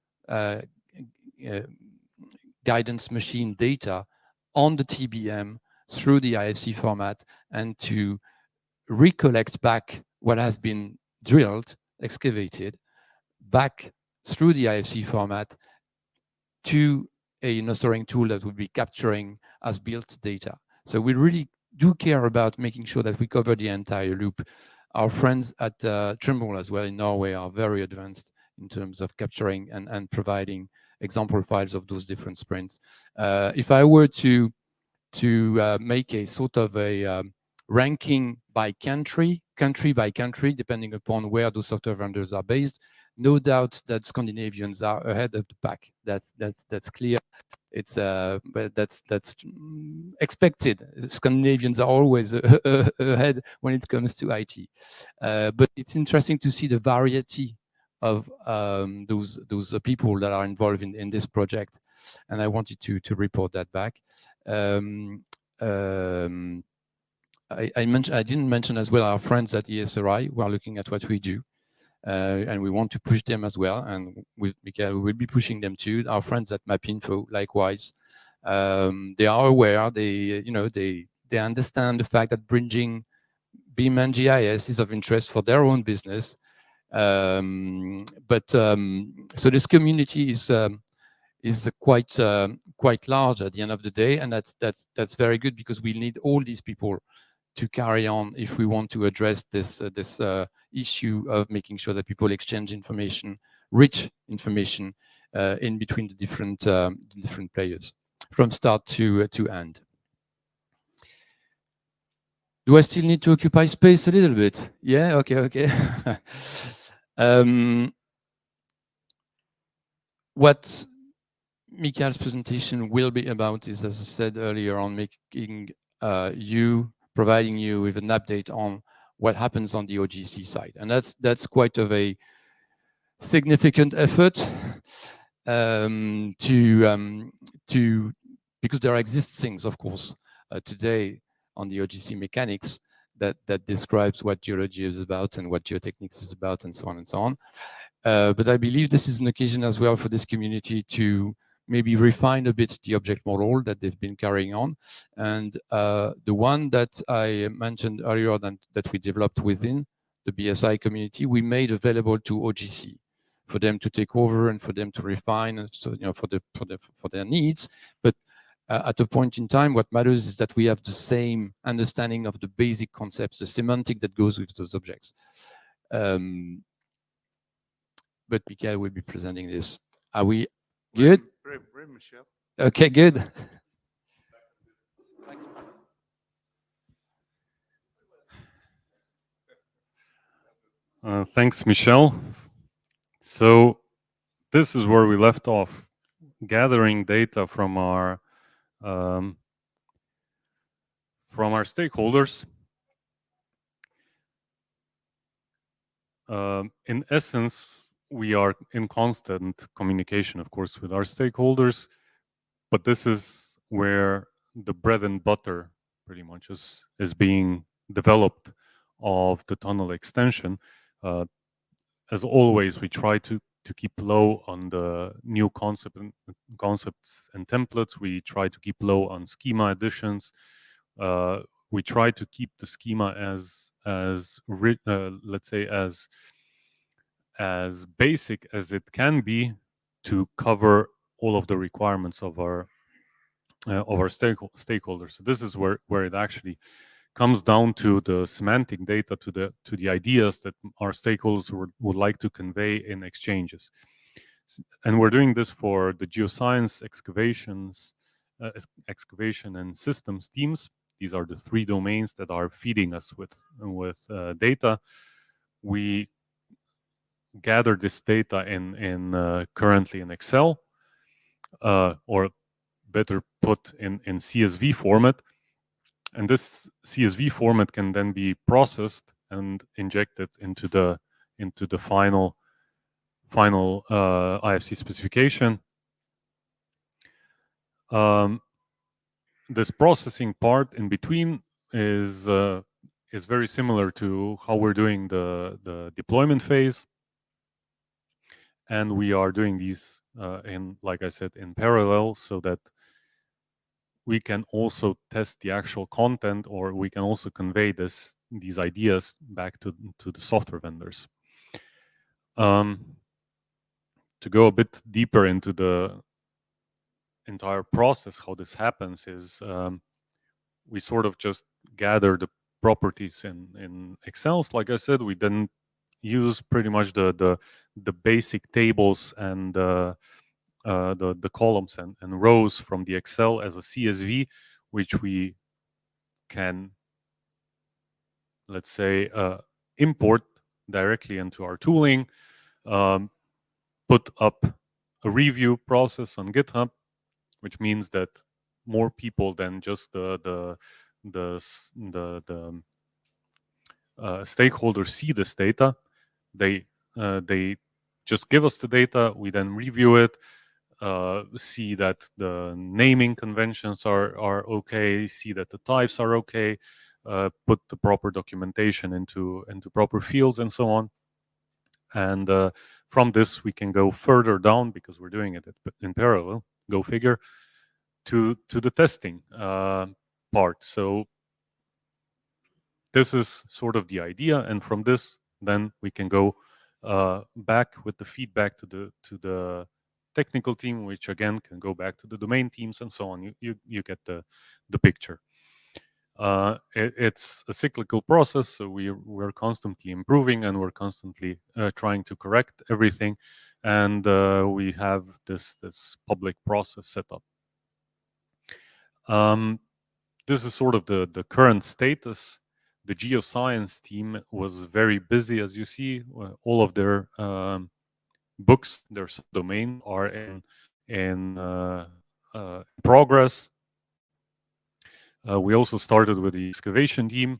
guidance machine data on the TBM through the IFC format and to recollect back what has been drilled, excavated, back through the IFC format to a nosoring tool that will be capturing as built data. So we really do care about making sure that we cover the entire loop. Our friends at Trimble as well in Norway are very advanced in terms of capturing and providing example files of those different sprints. If I were to make a sort of a ranking by country by country, depending upon where those software vendors are based, no doubt that Scandinavians are ahead of the pack. That's clear. It's but that's expected. Scandinavians are always ahead when it comes to IT. But it's interesting to see the variety of those people that are involved in this project, and I wanted to report that back. I didn't mention as well our friends at ESRI who are looking at what we do. And we want to push them as well. And with Mickael, we will be pushing them too. Our friends at MapInfo, likewise, they are aware. They understand the fact that bridging BIM and GIS is of interest for their own business. So this community is quite large at the end of the day, and that's very good because we need all these people to carry on if we want to address this issue of making sure that people exchange information, rich information, in between the different players, from start to end. Do I still need to occupy space a little bit? Yeah, okay. What Mickael's presentation will be about is, as I said earlier, on making providing you with an update on what happens on the OGC side, and that's quite of a significant effort because there exists things, of course, today on the OGC mechanics that describes what geology is about and what geotechnics is about, and so on and so on. But I believe this is an occasion as well for this community to maybe refine a bit the object model that they've been carrying on. And the one that I mentioned earlier that we developed within the BSI community, we made available to OGC for them to take over and for them to refine, and so, for their needs. But at a point in time, what matters is that we have the same understanding of the basic concepts, the semantic that goes with those objects. But Mickael will be presenting this. Are we good? Michel. Okay, good. Thanks, Michel. So this is where we left off, gathering data from our stakeholders. In essence, we are in constant communication, of course, with our stakeholders, but this is where the bread and butter pretty much is being developed of the tunnel extension. As always, we try to keep low on the new concepts and templates. We try to keep low on schema additions. We try to keep the schema let's say as basic as it can be to cover all of the requirements of our stakeholders. So this is where it actually comes down to the semantic data, to the ideas that our stakeholders would like to convey in exchanges. And we're doing this for the geoscience, excavation and systems teams. These are the three domains that are feeding us with data. We gather this data currently in Excel, or better put in CSV format. And this CSV format can then be processed and injected into the final IFC specification. This processing part in between is very similar to how we're doing the deployment phase, and we are doing these like I said, in parallel, so that we can also test the actual content, or we can also convey these ideas back to the software vendors. To go a bit deeper into the entire process, how this happens is we sort of just gather the properties in Excel. Like I said, we then use pretty much the basic tables and the columns and rows from the Excel as a CSV, which we can, let's say, import directly into our tooling, put up a review process on GitHub, which means that more people than just the stakeholders see this data. They just give us the data. We then review it, see that the naming conventions are okay, see that the types are okay, put the proper documentation into proper fields and so on. And from this, we can go further down, because we're doing it in parallel, go figure, to the testing part. So this is sort of the idea, and from this, then we can go back with the feedback to the technical team, which again can go back to the domain teams and so on. You get the picture. It's a cyclical process, so we're constantly improving, and we're constantly trying to correct everything, and we have this public process set up. This is sort of the current status. The geoscience team was very busy, as you see. All of their books, their subdomains are in progress. We also started with the excavation team.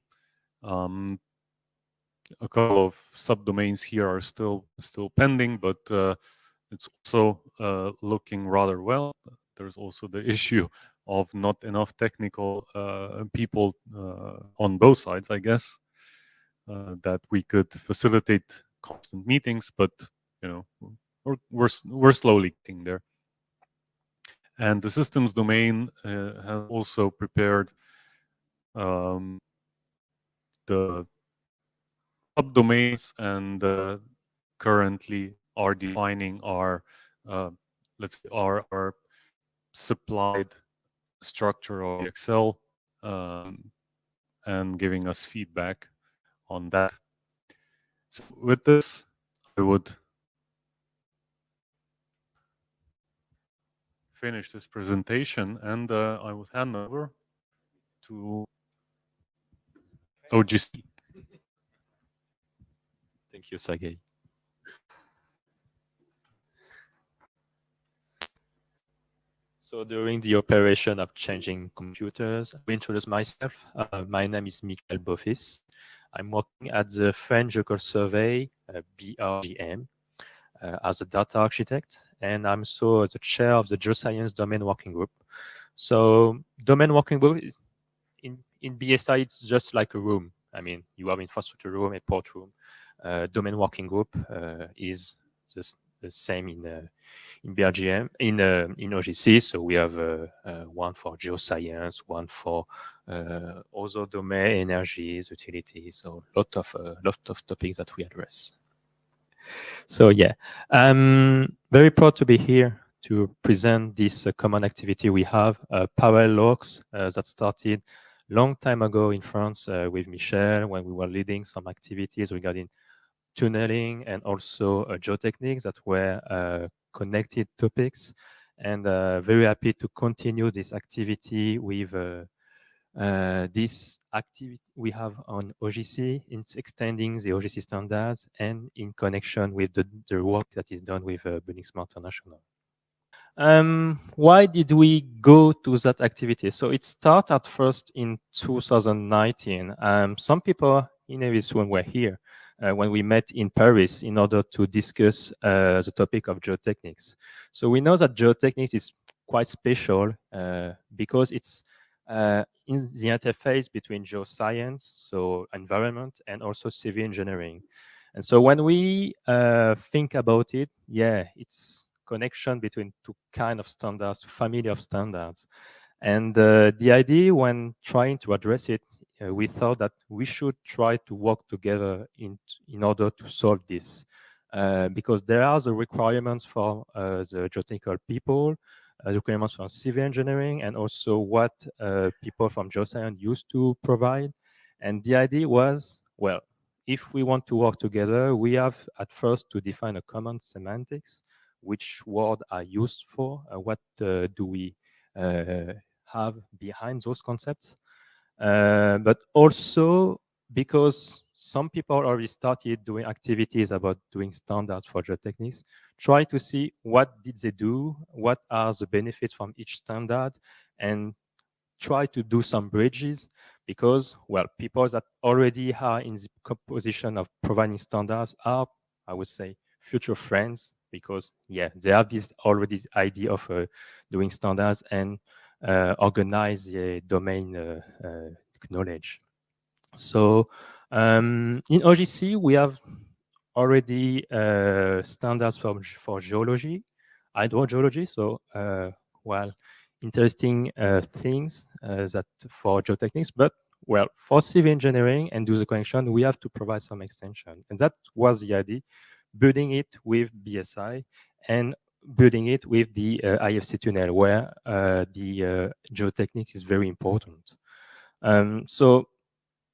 A couple of subdomains here are still pending, but it's also looking rather well. There's also the issue of not enough technical people on both sides, I guess, that we could facilitate constant meetings, but you know, we're slowly getting there. And the systems domain has also prepared the subdomains and currently are defining our let's say our supplied structure of Excel and giving us feedback on that. So with this, I would finish this presentation, and I would hand over to OGC. Thank you, Sergej. So during the operation of changing computers, I will introduce myself. My name is Mickael Beaufils. I'm working at the French Geological Survey, BRGM, as a data architect, and I'm also the chair of the Geoscience Domain Working Group. So domain working group is in BSI, it's just like a room. I mean, you have infrastructure room, a port room. Domain working group is just the same in BRGM, in OGC. So we have one for geoscience, one for other domain, energies, utilities. So lot of topics that we address. So yeah, I'm very proud to be here to present this common activity we have, parallel logs that started long time ago in France with Michel when we were leading some activities regarding tunneling and also geotechniques that were connected topics. And very happy to continue this activity with this activity we have on OGC. It's extending the OGC standards and in connection with the work that is done with buildingSMART International. Why did we go to that activity? So it started at first in 2019. Some people in this room were here when we met in Paris in order to discuss the topic of geotechnics. So we know that geotechnics is quite special because it's in the interface between geoscience, so environment, and also civil engineering. And so when we think about it, yeah, it's connection between two kind of standards, two family of standards. And the idea when trying to address it, we thought that we should try to work together in order to solve this. Because there are the requirements for the geotechnical people, requirements from civil engineering, and also what people from geoscience used to provide. And the idea was, well, if we want to work together, we have at first to define a common semantics, which words are used for, what do we have behind those concepts. But also because some people already started doing activities about doing standards for geotechnics, try to see what did they do, what are the benefits from each standard, and try to do some bridges because, well, people that already are in the position of providing standards are, I would say, future friends because, yeah, they have this already idea of doing standards and organize the domain knowledge. So in OGC, we have already standards for geology, hydrogeology. So, well, interesting things that for geotechnics, but well, for civil engineering and do the connection, we have to provide some extension. And that was the idea, building it with BSI and building it with the IFC Tunnel, where the geotechnics is very important. So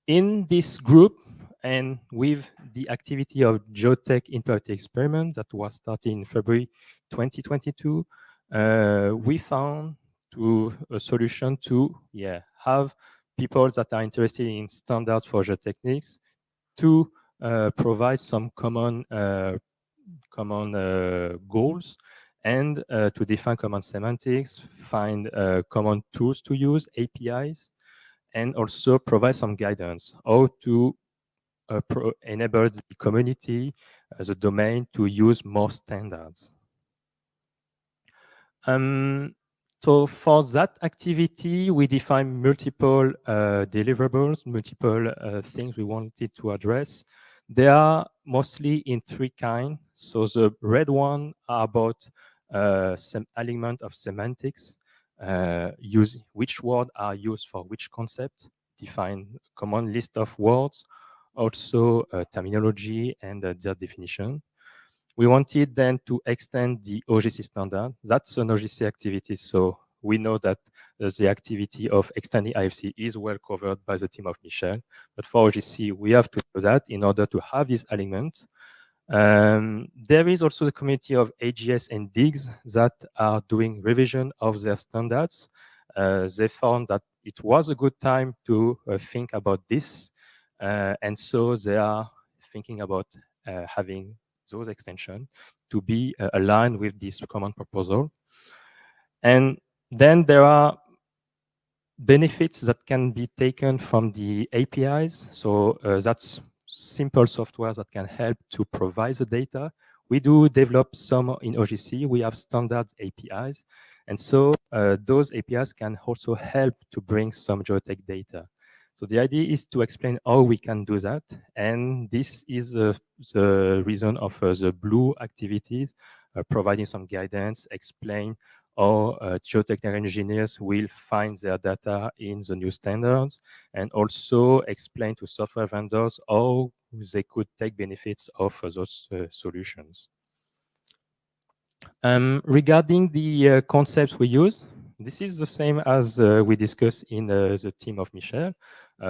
in this group and with the activity of Geotech Interactive Experiment that was started in February 2022, we found a solution to have people that are interested in standards for geotechnics to provide some common goals and to define common semantics, find common tools to use, APIs, and also provide some guidance how to enable the community, the domain, to use more standards. So for that activity, we define multiple deliverables, multiple things we wanted to address. They are mostly in three kinds. So the red one are about some element of semantics, use which word are used for which concept, define a common list of words, also terminology and their definition. We wanted then to extend the OGC standard. That's an OGC activity, so we know that the activity of extending IFC is well covered by the team of Michel. But for OGC, we have to do that in order to have this element. There is also the community of AGS and DIGS that are doing revision of their standards. They found that it was a good time to think about this. And so they are thinking about having those extensions to be aligned with this common proposal. And then there are benefits that can be taken from the APIs. So that's simple software that can help to provide the data. We do develop some in OGC. We have standard APIs. And so those APIs can also help to bring some geotech data. So the idea is to explain how we can do that. And this is the reason of the blue activities, providing some guidance, explain how geotechnical engineers will find their data in the new standards, and also explain to software vendors how they could take benefits of those solutions. Regarding the concepts we use, this is the same as we discussed in the team of Michel.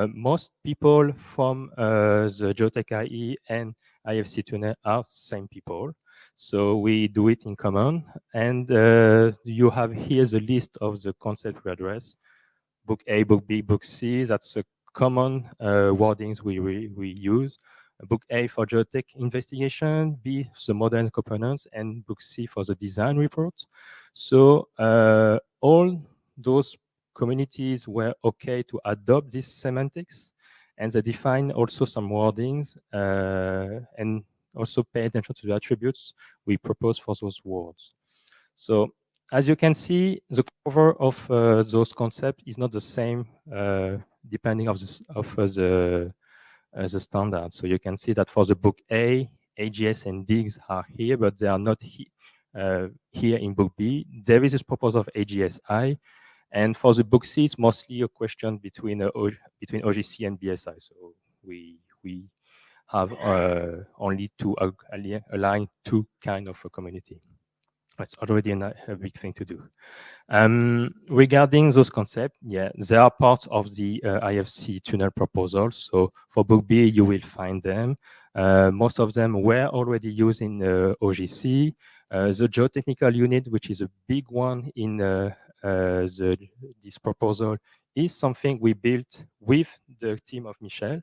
Most people from the Geotech IE and IFC Tunnel are same people. So we do it in common. And you have here the list of the concepts we address. Book A, Book B, Book C, that's a common wordings we use. Book A for geotech investigation, B the modern components, and Book C for the design report. So all those communities were okay to adopt this semantics, and they define also some wordings and also pay attention to the attributes we propose for those words. So as you can see, the cover of those concepts is not the same depending of the standard. So you can see that for the Book A, AGS and DIGS are here, but they are not here in Book B. There is this proposal of AGSI. And for the Book C, it's mostly a question between OGC and BSI. So we have only to align two kind of a community. That's already a big thing to do. Regarding those concepts, yeah, they are part of the IFC Tunnel proposal. So for Book B, you will find them. Most of them were already used in OGC. The geotechnical unit, which is a big one in this proposal, is something we built with the team of Michel.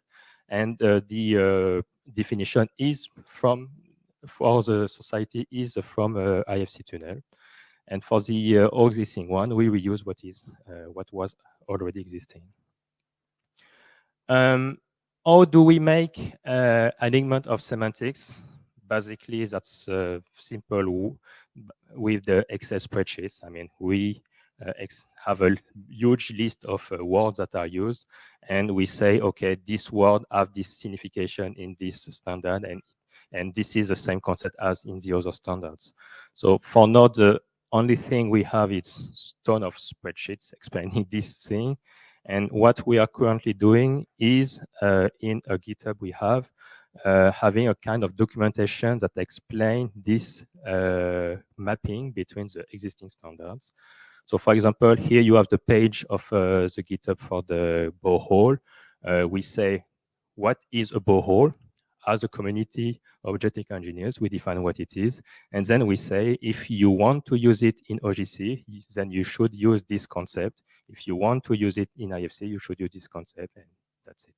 And the definition is for the society is from IFC Tunnel. And for the existing one, we reuse what was already existing. How do we make alignment of semantics? Basically, that's simple with the Excel spreadsheets. I mean, we have a huge list of words that are used, and we say, okay, this word have this signification in this standard, and this is the same concept as in the other standards. So for now, the only thing we have is a ton of spreadsheets explaining this thing. And what we are currently doing is in a GitHub we have having a kind of documentation that explain this mapping between the existing standards. So for example, here you have the page of the GitHub for the borehole. We say, what is a borehole? As a community of geotechnical engineers, we define what it is. And then we say, if you want to use it in OGC, then you should use this concept. If you want to use it in IFC, you should use this concept, and that's it.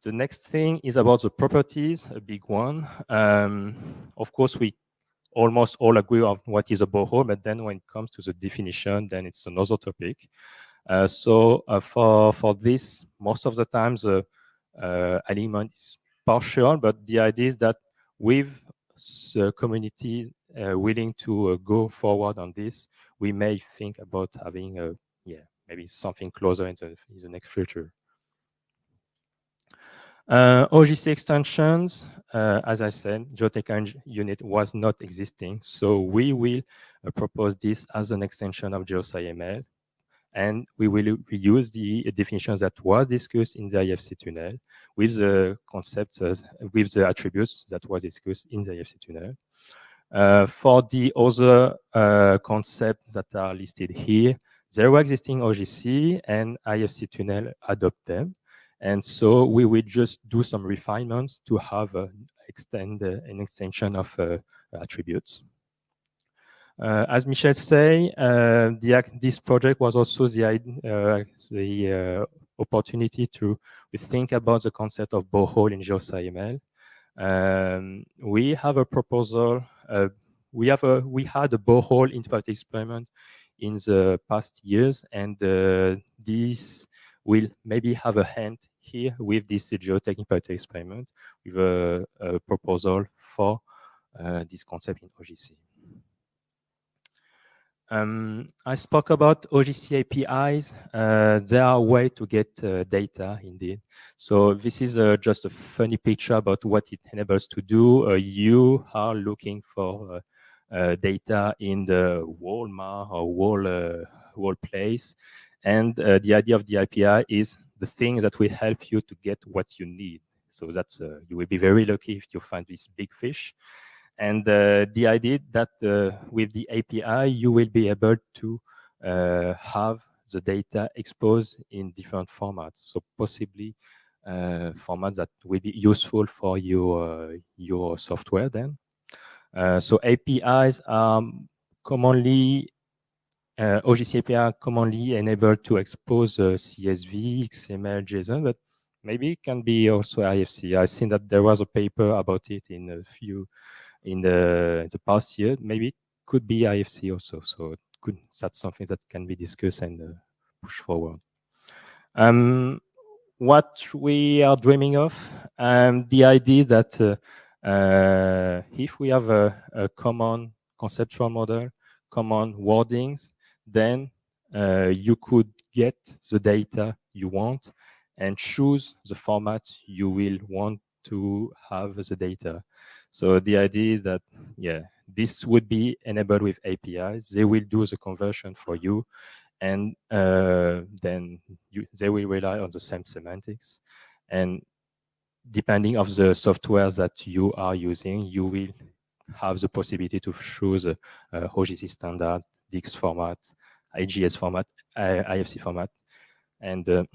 The next thing is about the properties, a big one. Of course, we almost all agree on what is a borehole, but then when it comes to the definition, then it's another topic. So for this, most of the times the alignment is partial, but the idea is that with the community willing to go forward on this, we may think about having maybe something closer in the next future. OGC extensions, as I said, geotechnical unit was not existing, so we will propose this as an extension of GeoSciML, and we will reuse the definitions that was discussed in the IFC tunnel with the concepts, with the attributes that was discussed in the IFC tunnel. For the other concepts that are listed here, there were existing OGC and IFC tunnel adopt them. And so we will just do some refinements to have an extension of attributes. As Michel say, this project was also the opportunity to think about the concept of borehole in GeoSciML. We have a proposal. We had a borehole interpretive experiment in the past years, and this will maybe have a hand here with this geotechnical experiment with a proposal for this concept in OGC. I spoke about OGC APIs. There are ways to get data indeed. So this is just a funny picture about what it enables to do. You are looking for data in the Walmart or wall place. And the idea of the API is the thing that will help you to get what you need. So that's you will be very lucky if you find this big fish. And the idea that with the API, you will be able to have the data exposed in different formats. So possibly formats that will be useful for your software then. So APIs are commonly OGC API are commonly enabled to expose CSV, XML, JSON, but maybe it can be also IFC. I've seen that there was a paper about it in the past year. Maybe it could be IFC also. So that's something that can be discussed and pushed forward. What we are dreaming of, the idea that if we have a common conceptual model, common wordings, then you could get the data you want and choose the format you will want to have the data. So the idea is that, this would be enabled with APIs. They will do the conversion for you, and then they will rely on the same semantics. And depending on the software that you are using, you will have the possibility to choose a OGC standard, DIX format, IGS format, IFC format, and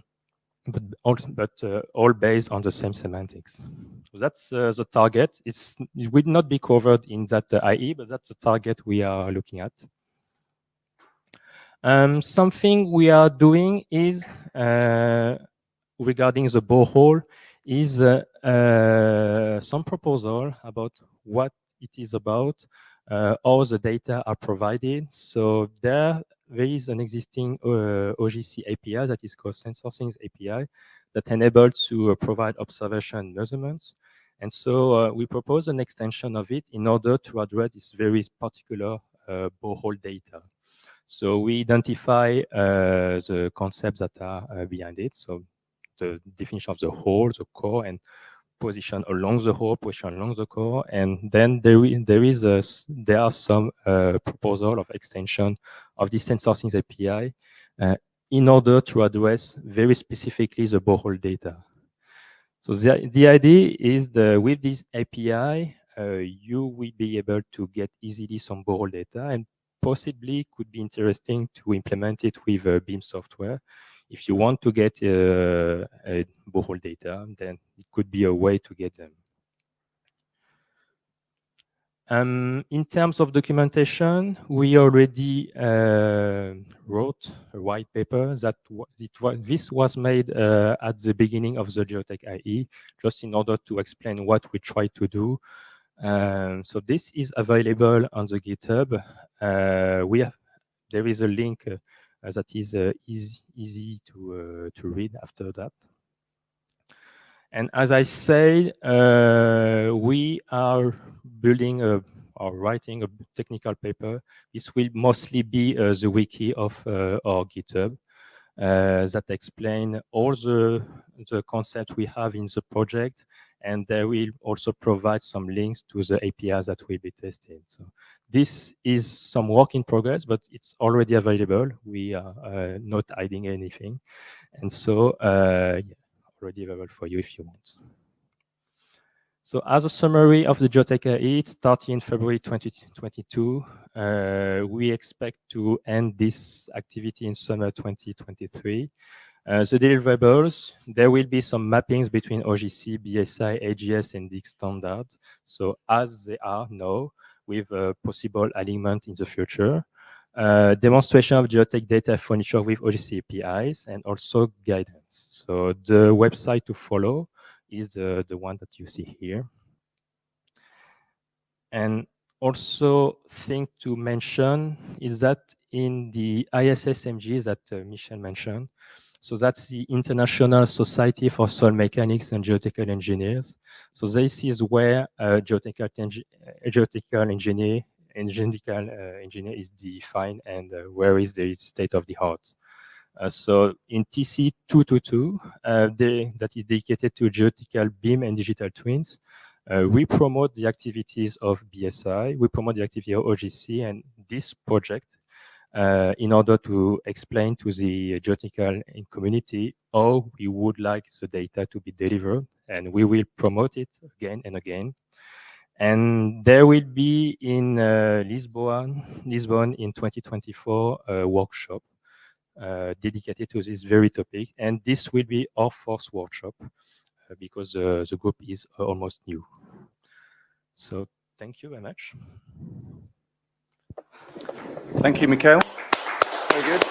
all based on the same semantics. So that's the target. It will not be covered in that IE, but that's the target we are looking at. Something we are doing is regarding the borehole is some proposal about what it is about, all the data are provided. So there is an existing OGC API that is called SensorSync API that enables to provide observation measurements. And so we propose an extension of it in order to address this very particular borehole data. So we identify the concepts that are behind it. So the definition of the hole, the core, and position along the hole, position along the core, and then there are some proposal of extension of the SensorSync API in order to address very specifically the borehole data. So the idea is that with this API, you will be able to get easily some borehole data, and possibly could be interesting to implement it with BIM software. If you want to get a borehole data, then it could be a way to get them. In terms of documentation, we already wrote a white paper that this was made at the beginning of the Geotech IE, just in order to explain what we try to do. So this is available on the GitHub. There is a link that is easy to read after that. And as I said, we are building or writing a technical paper. This will mostly be the wiki of our GitHub that explain all the concepts we have in the project, and they will also provide some links to the APIs that will be tested. So this is some work in progress, but it's already available. We are not hiding anything, and so yeah, already available for you if you want. So as a summary of the Geoteca E, starting February 2022, we expect to end this activity in summer 2023. The deliverables, there will be some mappings between OGC, BSI, AGS, and DIG standard. So as they are now, with possible alignment in the future. Demonstration of geotech data furniture with OGC APIs, and also guidance. So the website to follow is the one that you see here. And also thing to mention is that in the ISSMG that Michel mentioned, so that's the International Society for Soil Mechanics and Geotechnical Engineers. So this is where geotechnical engineer is defined, and where is the state of the art. So in TC 222, that is dedicated to geotechnical BIM and digital twins, we promote the activities of BSI, we promote the activity of OGC, and this project in order to explain to the geotechnical community how we would like the data to be delivered, and we will promote it again and again. And there will be in Lisbon in 2024 a workshop dedicated to this very topic, and this will be our first workshop because the group is almost new. So thank you very much. Thank you, Mickael. Very good.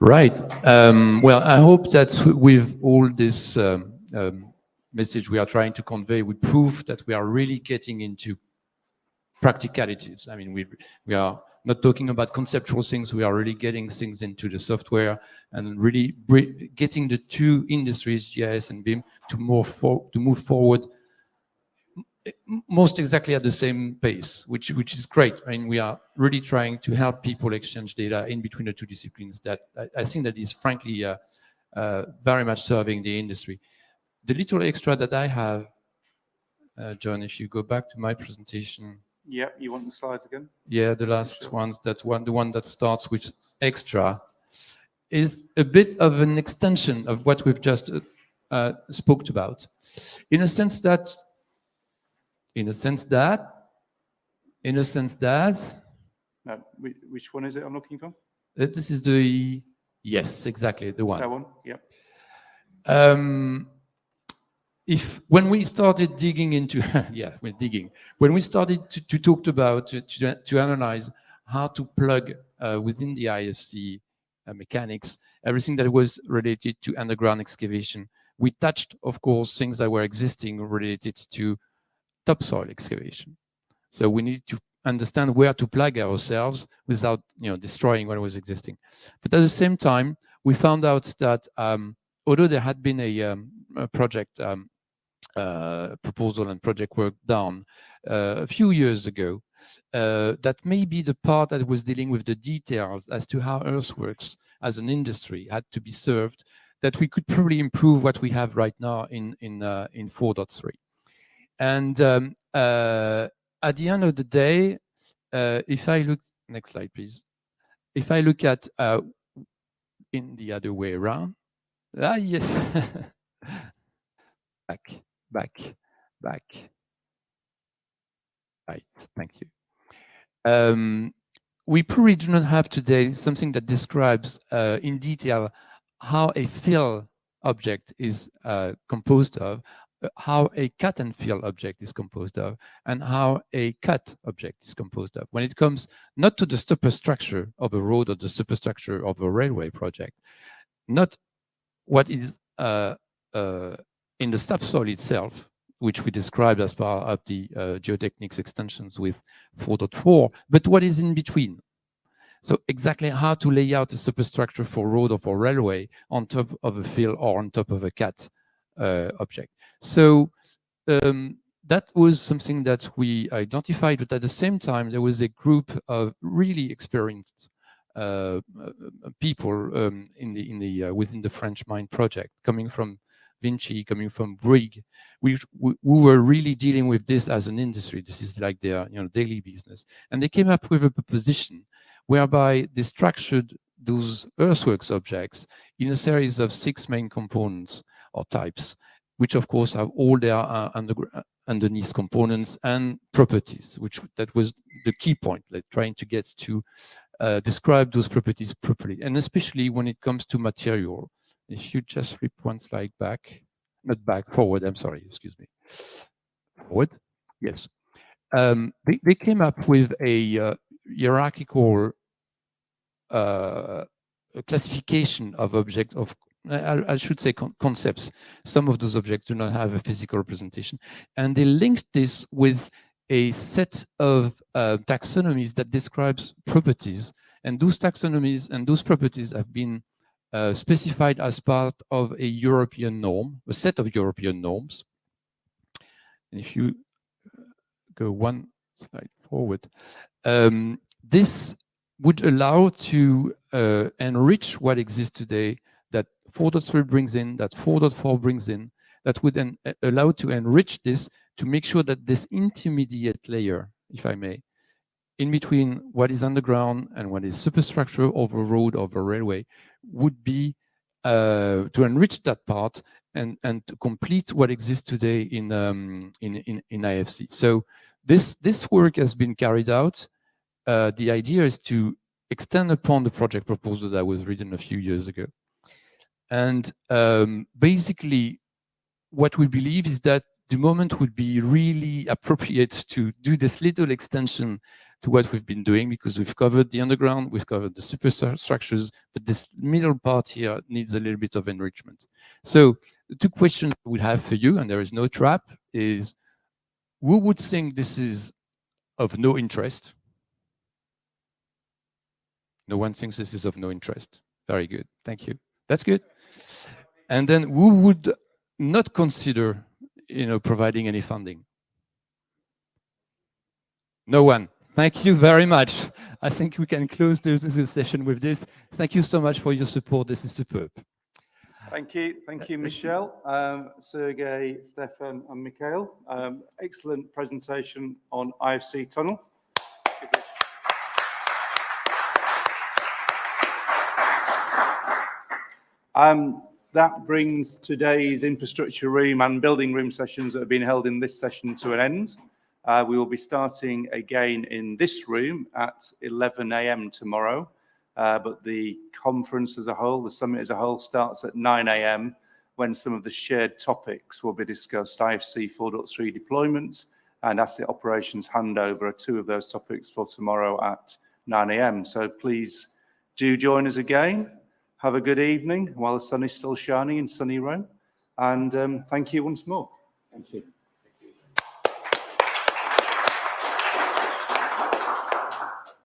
Right. Well, I hope that with all this message we are trying to convey, we prove that we are really getting into practicalities. I mean, we are not talking about conceptual things. We are really getting things into the software and really getting the two industries, GIS and BIM, to move forward most exactly at the same pace, which is great. I mean, we are really trying to help people exchange data in between the two disciplines. That I think that is frankly very much serving the industry. The little extra that I have, John, if you go back to my presentation. Yeah, you want the slides again? Yeah, the last ones, the one that starts with extra, is a bit of an extension of what we've just spoke about, in a sense that. No, which one is it I'm looking for? This is the, yes, exactly, the one. That one, yeah. When we started digging into, yeah, we're digging. When we started to talk about, to analyze how to plug within the IFC mechanics, everything that was related to underground excavation, we touched, of course, things that were existing related to topsoil excavation. So we need to understand where to plug ourselves without, destroying what was existing. But at the same time, we found out that although there had been a project proposal and project work done a few years ago, that maybe the part that was dealing with the details as to how earthworks as an industry had to be served, that we could probably improve what we have right now in 4.3. And at the end of the day, if I look, next slide, please. If I look at in the other way around, yes, back. Right, thank you. We probably do not have today something that describes in detail how a fill object is composed of, how a cut and fill object is composed of, and how a cut object is composed of. When it comes not to the superstructure of a road or the superstructure of a railway project, not what is in the subsoil itself, which we described as part of the geotechnics extensions with 4.4, but what is in between? So exactly how to lay out a superstructure for road or for railway on top of a field or on top of a CAT object. So that was something that we identified, but at the same time, there was a group of really experienced people within the French mine project, coming from Vinci, coming from Bouygues. We were really dealing with this as an industry. This is like their daily business, and they came up with a proposition whereby they structured those earthworks objects in a series of 6 main components or types, which of course have all their underneath components and properties, that was the key point, like trying to get to describe those properties properly, and especially when it comes to material. If you just flip one slide back, not back, forward, I'm sorry, excuse me. Forward, yes. They came up with a hierarchical classification of objects, I should say concepts. Some of those objects do not have a physical representation. And they linked this with a set of taxonomies that describes properties. And those taxonomies and those properties have been specified as part of a European norm, a set of European norms. And if you go one slide forward, this would allow to enrich what exists today, that 4.3 brings in, that 4.4 brings in, that would then allow to enrich this to make sure that this intermediate layer, if I may, in between what is underground and what is superstructure over road, over railway, would be to enrich that part and to complete what exists today in IFC. So this work has been carried out. The idea is to extend upon the project proposal that was written a few years ago. And basically, what we believe is that the moment would be really appropriate to do this little extension to what we've been doing, because we've covered the underground, we've covered the superstructures, but this middle part here needs a little bit of enrichment. So the 2 questions we have for you, and there is no trap, is who would think this is of no interest? No one thinks this is of no interest. Very good. Thank you. That's good. And then who would not consider providing any funding? No one. Thank you very much. I think we can close the session with this. Thank you so much for your support. This is superb. Thank you, Michel, Sergej, Stefan, and Mickael. Excellent presentation on IFC Tunnel. That brings today's infrastructure room and building room sessions that have been held in this session to an end. We will be starting again in this room at 11 a.m. tomorrow, but the conference as a whole, the summit as a whole, starts at 9 a.m. when some of the shared topics will be discussed. IFC 4.3 deployment and asset operations handover are 2 of those topics for tomorrow at 9 a.m. So please do join us again. Have a good evening while the sun is still shining in sunny Rome. And thank you once more. Thank you.